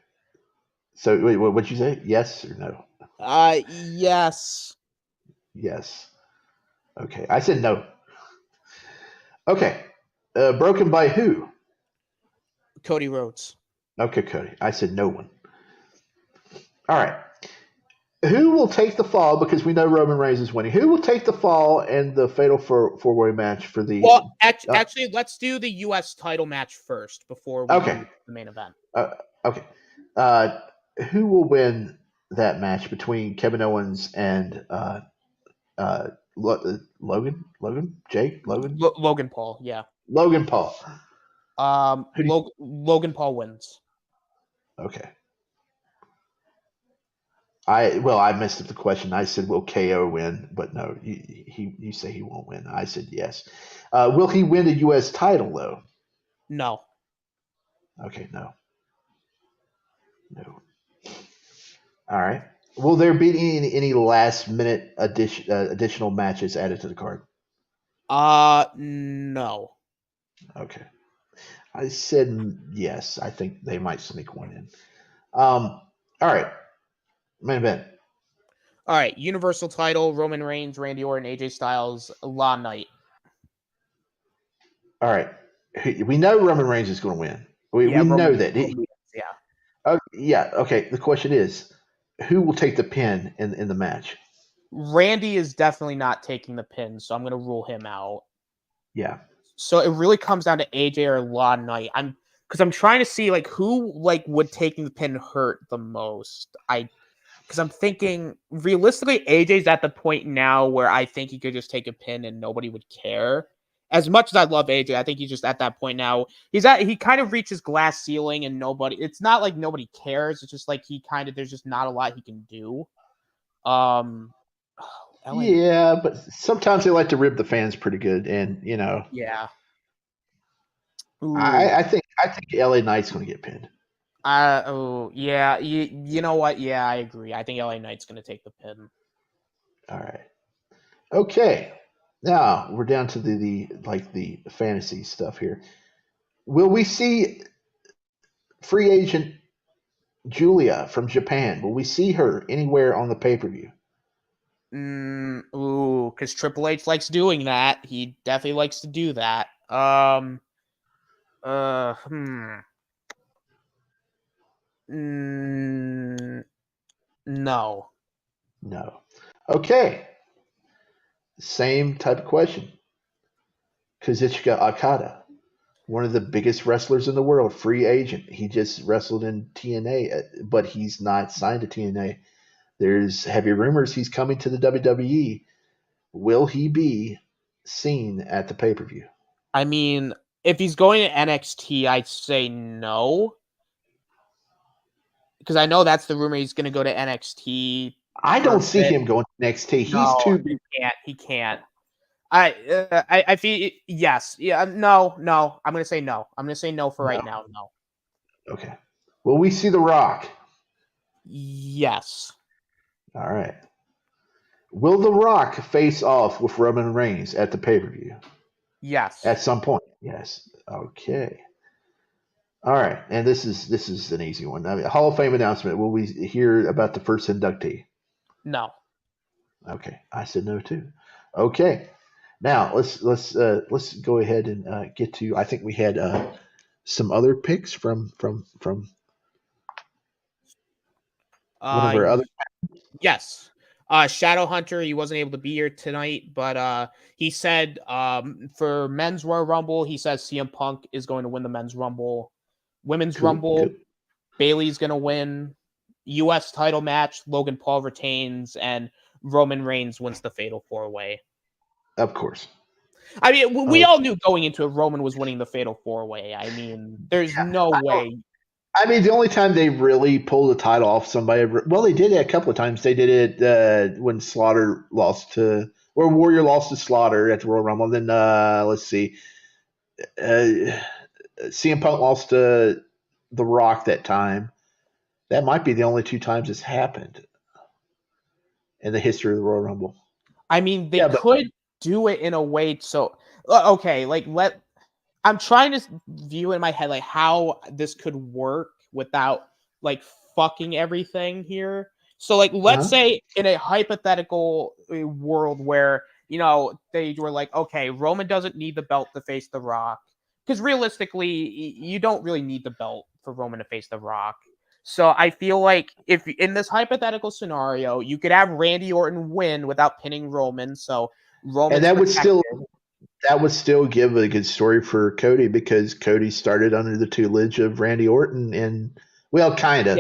So wait, what'd you say? Yes or no? Yes. Yes. Okay, I said no. Okay, broken by who? Cody Rhodes. Okay, Cody. I said no one. All right. Who will take the fall, because we know Roman Reigns is winning? Who will take the fall in the fatal four-way match for the? Well, actually, let's do the U.S. title match first before we do the main event. Okay. Who will win that match between Kevin Owens and Logan? Jake? Logan? Logan Paul, yeah. Logan Paul. Logan Paul wins. Okay. I messed up the question. I said, will KO win? But no, you say he won't win. I said yes. Will he win the U.S. title, though? No. Okay, no. All right. Will there be any last-minute additional matches added to the card? No. Okay. I said yes. I think they might sneak one in. All right. Main event. All right. Universal title, Roman Reigns, Randy Orton, AJ Styles, LA Knight. All right. We know Roman Reigns is going to win. We know that. Yeah. Yeah. Okay. The question is, who will take the pin in the match? Randy is definitely not taking the pin, so I'm going to rule him out. Yeah. So it really comes down to AJ or LA Knight. I'm trying to see like who like would taking the pin hurt the most. Because I'm thinking realistically, AJ's at the point now where I think he could just take a pin and nobody would care. As much as I love AJ, I think he's just at that point now. He kind of reaches glass ceiling and it's not like nobody cares. It's just like there's just not a lot he can do. Yeah, but sometimes they like to rib the fans pretty good, and Yeah. I think LA Knight's going to get pinned. Yeah. You know what? Yeah, I agree. I think LA Knight's going to take the pin. All right. Okay. Now we're down to the fantasy stuff here. Will we see free agent Julia from Japan? Will we see her anywhere on the pay-per-view? Because Triple H likes doing that. He definitely likes to do that. No. Okay. Same type of question. Kazuchika Okada, one of the biggest wrestlers in the world, free agent. He just wrestled in TNA, but he's not signed to TNA. There's heavy rumors he's coming to the WWE. Will he be seen at the pay-per-view? I mean, if he's going to NXT, I'd say no. Because I know that's the rumor, he's going to go to NXT. I don't see him going to NXT. He's too big. He can't. I feel yes. Yeah. No. I'm gonna say no. I'm gonna say no for right now. No. Okay. Will we see The Rock? Yes. All right. Will The Rock face off with Roman Reigns at the pay-per-view? Yes. At some point. Yes. Okay. All right. And this is an easy one. I mean, Hall of Fame announcement. Will we hear about the first inductee? No. Okay. I said no too. Okay. Now let's go ahead and get to. I think we had some other picks from one of our other. Yes. Shadowhunter, he wasn't able to be here tonight, but he said for men's Royal Rumble, he says CM Punk is going to win the men's Rumble. Women's Rumble, Bayley's going to win. U.S. title match, Logan Paul retains, and Roman Reigns wins the Fatal 4-Way. Of course. I mean, we all knew going into it, Roman was winning the Fatal 4-Way. I mean, there's no way. I mean, the only time they really pulled the title off somebody, well, they did it a couple of times. They did it when Slaughter lost to, or Warrior lost to Slaughter at the Royal Rumble. And then, let's see, CM Punk lost to The Rock that time. That might be the only two times it's happened in the history of the Royal Rumble. I mean, they could do it in a way so, okay, I'm trying to view in my head like how this could work without like fucking everything here. So like let's say in a hypothetical world where, you know, they were like, okay, Roman doesn't need the belt to face The Rock. Because realistically, you don't really need the belt for Roman to face The Rock. So I feel like if in this hypothetical scenario, you could have Randy Orton win without pinning Roman. So Roman, and that would still give a good story for Cody because Cody started under the tutelage of Randy Orton, and well, kind of.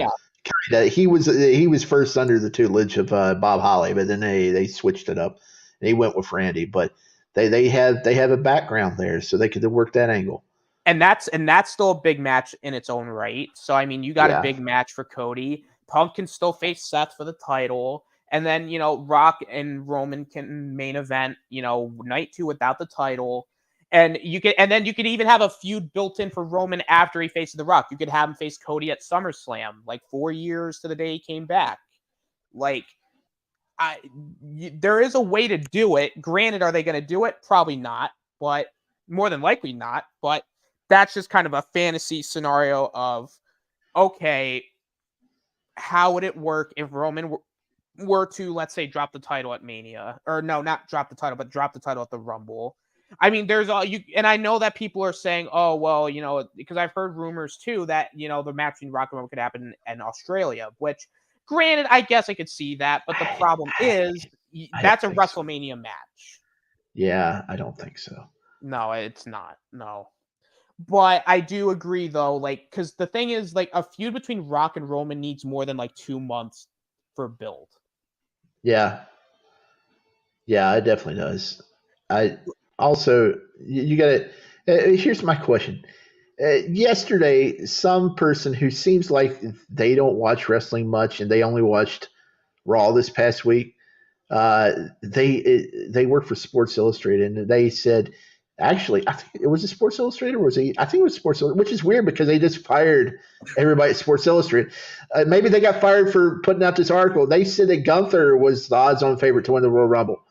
He was first under the tutelage of Bob Holly, but then they switched it up and he went with Randy. But they have a background there, so they could work that angle. And that's still a big match in its own right. So I mean, you got a big match for Cody. Punk can still face Seth for the title. And then, you know, Rock and Roman can main event, you know, night 2 without the title. And then you could even have a feud built in for Roman after he faces The Rock. You could have him face Cody at SummerSlam, like 4 years to the day he came back. Like, there is a way to do it. Granted, are they going to do it? Probably not, but more than likely not. But that's just kind of a fantasy scenario of, okay, how would it work if Roman were to, let's say, drop the title at Mania, or no, not drop the title, but drop the title at the Rumble. I mean, there's all you, and I know that people are saying, oh, well, you know, because I've heard rumors too that, you know, the match between Rock and Roman could happen in Australia, which granted, I guess I could see that, but the problem is that's a WrestleMania match. Yeah, I don't think so. No, it's not. No. But I do agree though, like, because the thing is, like, a feud between Rock and Roman needs more than like 2 months for build. Yeah, it definitely does. I also, you got to. Here's my question. Yesterday, some person who seems like they don't watch wrestling much and they only watched Raw this past week, they work for Sports Illustrated, and they said, actually, I think it was a Sports Illustrated, or was it? I think it was Sports Illustrated, which is weird because they just fired everybody at Sports Illustrated. Maybe they got fired for putting out this article. They said that Gunther was the odds-on favorite to win the Royal Rumble.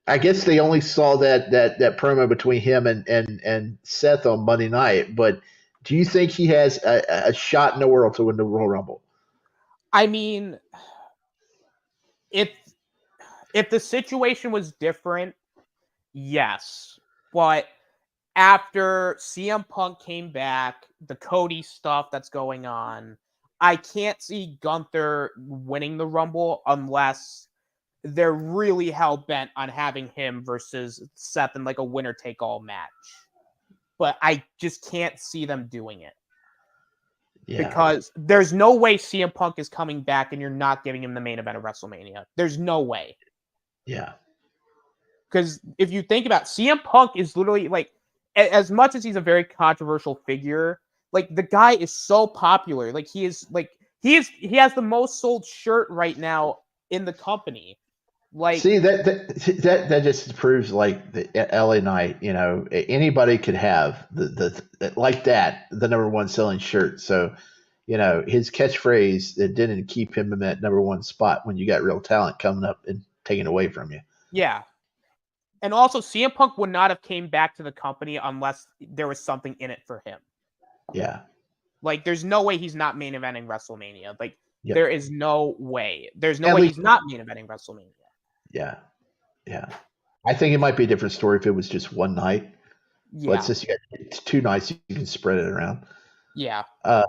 I guess they only saw that promo between him and Seth on Monday night. But do you think he has a shot in the world to win the Royal Rumble? I mean, if the situation was different, yes. But after CM Punk came back, the Cody stuff that's going on, I can't see Gunther winning the Rumble unless they're really hell-bent on having him versus Seth in like a winner-take-all match. But I just can't see them doing it. Yeah. Because there's no way CM Punk is coming back and you're not giving him the main event of WrestleMania. There's no way. Yeah. Because if you think about it, CM Punk is literally like, as much as he's a very controversial figure, like the guy is so popular. Like he has the most sold shirt right now in the company. Like, see that just proves like the LA Knight, anybody could have the like that the number one selling shirt. So, his catchphrase it didn't keep him in that number one spot when you got real talent coming up and taking away from you. Yeah. And also, CM Punk would not have came back to the company unless there was something in it for him. Yeah. Like, there's no way he's not main eventing WrestleMania. Like, Yep. there is no way. There's no way he's not main eventing WrestleMania. Yeah. Yeah. I think it might be a different story if it was just one night. Yeah. But since you got 2 nights, you can spread it around. Yeah. That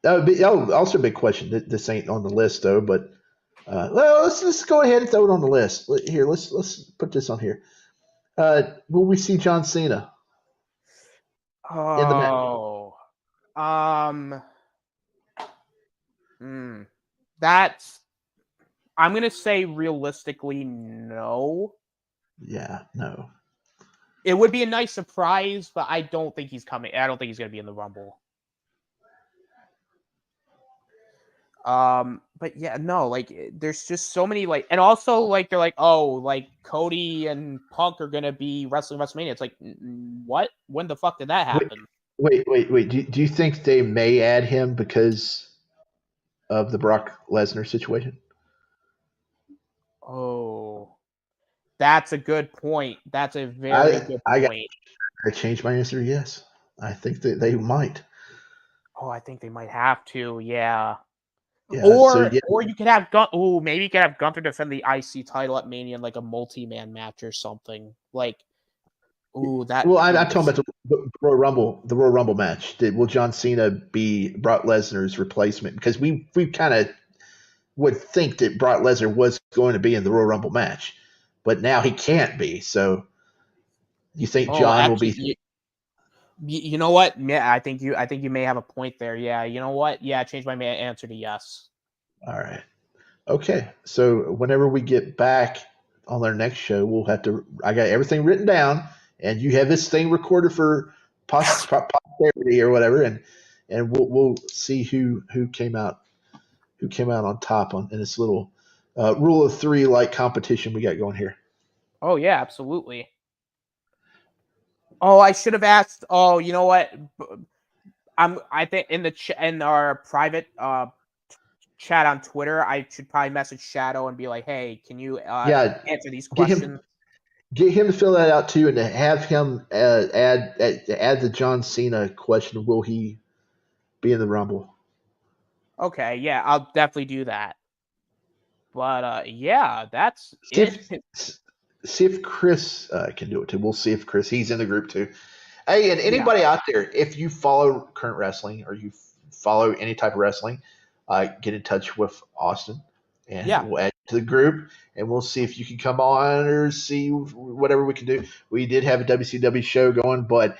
would be also a big question. This ain't on the list though, but well, let's go ahead and throw it on the list. Here, let's put this on here. Will we see John Cena in the match? That's. I'm gonna say realistically, no. Yeah, no. It would be a nice surprise, but I don't think he's coming. I don't think he's gonna be in the Rumble. But yeah, no, like there's just so many and also like they're like, oh, like Cody and Punk are gonna be wrestling WrestleMania. It's like, what? When the fuck did that happen? Wait. Do you think they may add him because of the Brock Lesnar situation? Oh, that's a good point. That's a very good point. I changed my answer. Yes, I think that they might. Oh, I think they might have to. Yeah. Yeah, or you could have maybe you could have Gunther defend the IC title at Mania in like a multi-man match or something. Like, that. Well, I'm talking about the Royal Rumble, match. Will John Cena be Brock Lesnar's replacement? Because we kind of would think that Brock Lesnar was going to be in the Royal Rumble match, but now he can't be. So, you think John will be? You know what? Yeah, I think you may have a point there. Yeah, you know what? Yeah, I changed my answer to yes. All right. Okay. So whenever we get back on our next show, we'll have to. I got everything written down, and you have this thing recorded for posterity or whatever, and we'll see who came out on top in this little rule of 3 like competition we got going here. Oh yeah, absolutely. Oh, I should have asked. Oh, you know what? I think in our private chat on Twitter, I should probably message Shadow and be like, "Hey, can you answer these questions?" Get him to fill that out too, and to have him add the John Cena question: will he be in the Rumble? Okay, yeah, I'll definitely do that. But yeah, that's it. See if Chris can do it too. We'll see if Chris, he's in the group too. Hey, and anybody out there, if you follow current wrestling or you follow any type of wrestling, get in touch with Austin, and we'll add you to the group, and we'll see if you can come on or see whatever we can do. We did have a WCW show going, but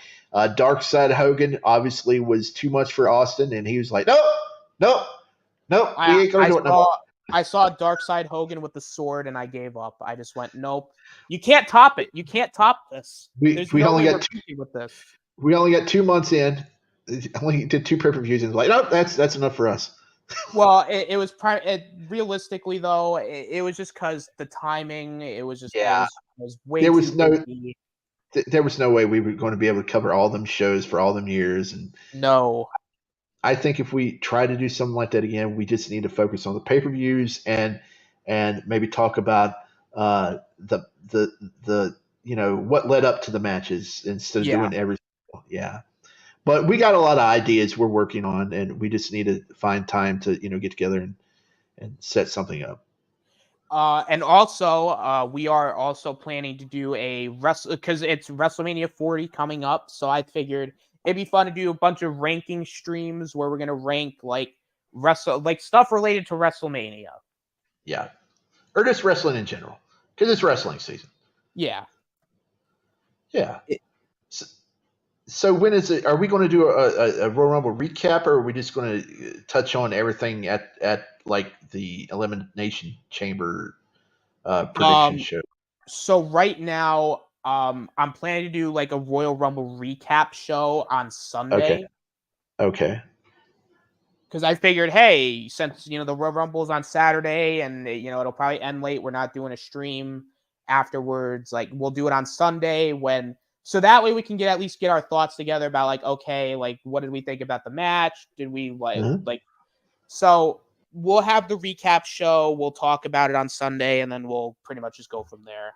Dark Side Hogan obviously was too much for Austin, and he was like, nope, we ain't going to do it no more. I saw Dark Side Hogan with the sword, and I gave up. I just went, nope. You can't top it. You can't top this. We only got with this. We only got 2 months in. Only did 2 pay-per-views, and like, nope, that's enough for us. Well, it was realistically though, it was just because the timing. It was just it was way there was too busy. There was no way we were going to be able to cover all them shows for all them years, and no. I think if we try to do something like that again, we just need to focus on the pay-per-views and maybe talk about the what led up to the matches instead of doing everything. Yeah. But we got a lot of ideas we're working on, and we just need to find time to get together and set something up. And also, we are also planning to do because it's WrestleMania 40 coming up, so I figured it'd be fun to do a bunch of ranking streams where we're gonna rank like stuff related to WrestleMania. Yeah, or just wrestling in general, because it's wrestling season. Yeah. Yeah. So when is it? Are we going to do a Royal Rumble recap, or are we just going to touch on everything at like the Elimination Chamber prediction show? So right now, I'm planning to do like a Royal Rumble recap show on Sunday. Okay. because I figured, hey, since the Royal Rumble's on Saturday and it'll probably end late, we're not doing a stream afterwards. Like we'll do it on Sunday so that way we can at least get our thoughts together about like, okay, like what did we think about the match? Did we like so we'll have the recap show, we'll talk about it on Sunday, and then we'll pretty much just go from there.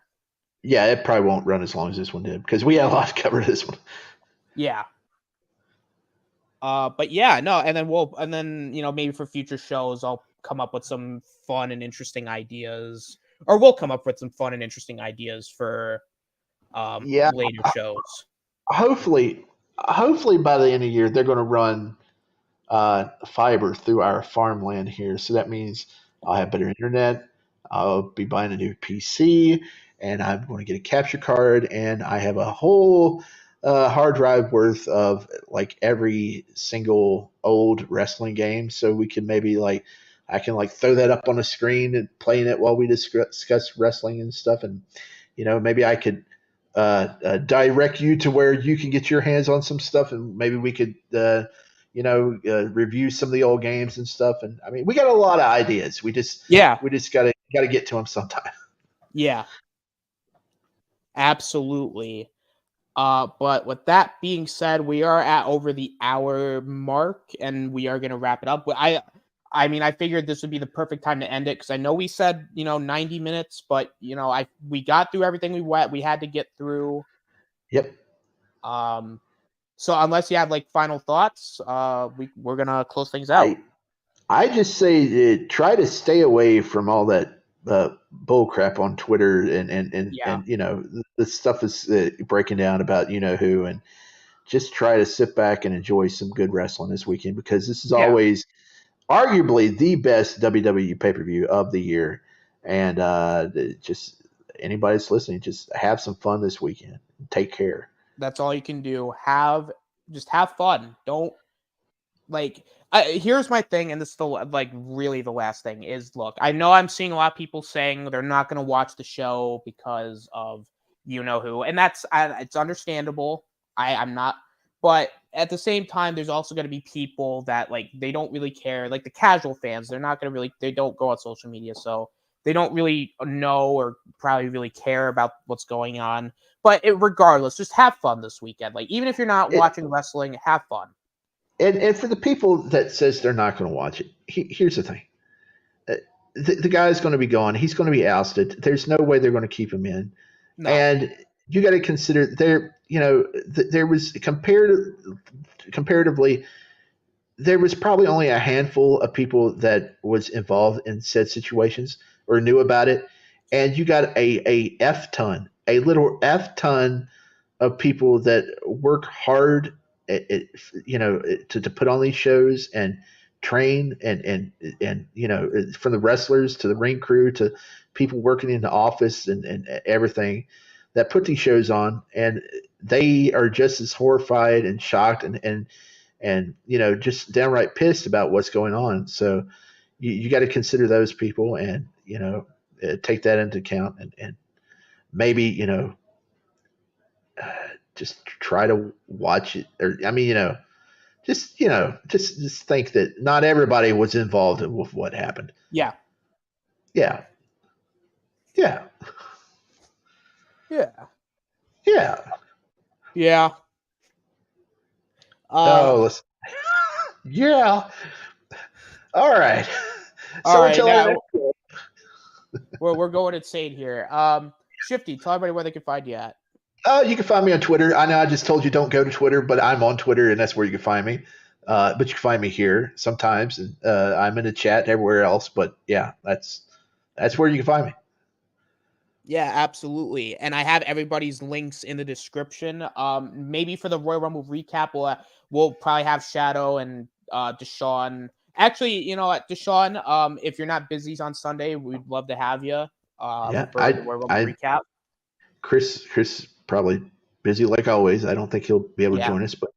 Yeah, it probably won't run as long as this one did because we had a lot to cover this one. Yeah. But yeah, no, and then maybe for future shows I'll come up with some fun and interesting ideas, or we'll come up with some fun and interesting ideas for later shows. Hopefully by the end of the year they're going to run fiber through our farmland here, so that means I'll have better internet. I'll be buying a new PC, and I'm going to get a capture card, and I have a whole hard drive worth of like every single old wrestling game, so we can maybe I can throw that up on a screen and playing it while we discuss wrestling and stuff, and maybe I could direct you to where you can get your hands on some stuff, and maybe we could review some of the old games and stuff. And I mean, we got a lot of ideas. We just gotta get to them sometime. Yeah, absolutely. But with that being said, we are at over the hour mark, and we are gonna wrap it up. But I mean, I figured this would be the perfect time to end it because I know we said 90 minutes, but we got through everything we had to get through. Yep. So unless you have final thoughts, we're gonna close things out. I just say try to stay away from all that bull crap on Twitter and the stuff is breaking down about who, and just try to sit back and enjoy some good wrestling this weekend because this is always arguably the best WWE pay-per-view of the year, and just anybody that's listening, just have some fun this weekend. Take care. That's all you can do. Just have fun. Don't here's my thing, and this is really the last thing is, look, I know I'm seeing a lot of people saying they're not going to watch the show because of who, and that's it's understandable. I'm not, but at the same time, there's also going to be people that they don't really care, like the casual fans. They're not going to they don't go on social media, so they don't really know or probably really care about what's going on. But regardless, just have fun this weekend. Even if you're not watching wrestling, have fun. And for the people that says they're not going to watch it, here's the thing. The guy's going to be gone. He's going to be ousted. There's no way they're going to keep him in. No. And you got to consider there was comparatively, there was probably only a handful of people that was involved in said situations or knew about it. And you got a little F ton of people that work hard to put on these shows and train and from the wrestlers to the ring crew to people working in the office and everything that put these shows on, and they are just as horrified and shocked and just downright pissed about what's going on. So you got to consider those people and take that into account and maybe just try to watch it, or just think that not everybody was involved with what happened. Yeah. Yeah. Listen. Yeah. All right. All right. Now, we're going insane here. Shifty, tell everybody where they can find you at. You can find me on Twitter. I know I just told you don't go to Twitter, but I'm on Twitter, and that's where you can find me. But you can find me here sometimes, and I'm in the chat everywhere else. But yeah, that's where you can find me. Yeah, absolutely. And I have everybody's links in the description. Maybe for the Royal Rumble recap, we'll probably have Shadow and Deshawn. Actually, you know what, Deshawn, if you're not busy on Sunday, we'd love to have you for the Royal Rumble recap. Chris probably busy like always. I don't think he'll be able to join us, but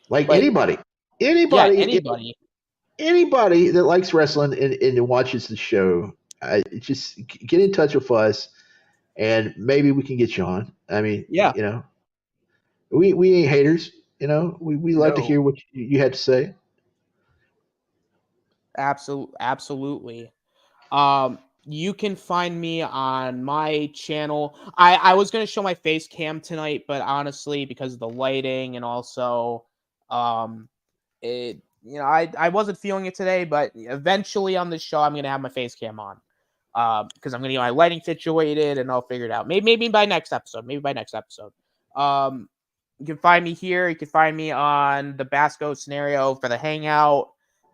anybody that likes wrestling and watches the show, just get in touch with us, and maybe we can get you on. I mean, we ain't haters. We love to hear what you had to say. Absolutely. You can find me on my channel. I was gonna show my face cam tonight, but honestly, because of the lighting and also, I wasn't feeling it today. But eventually on this show, I'm gonna have my face cam on, because I'm gonna get my lighting situated and I'll figure it out. Maybe by next episode. You can find me here. You can find me on the Basco scenario for the Hangout.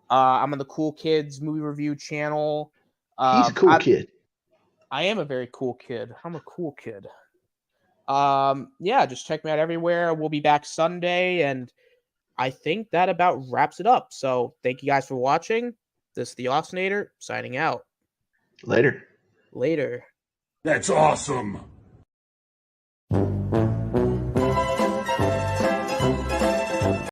I'm on the Cool Kids movie review channel. He's a cool kid. I am a very cool kid. I'm a cool kid. Yeah, just check me out everywhere. We'll be back Sunday, and I think that about wraps it up. So thank you guys for watching. This is the Oscinator signing out. Later. Later. That's awesome.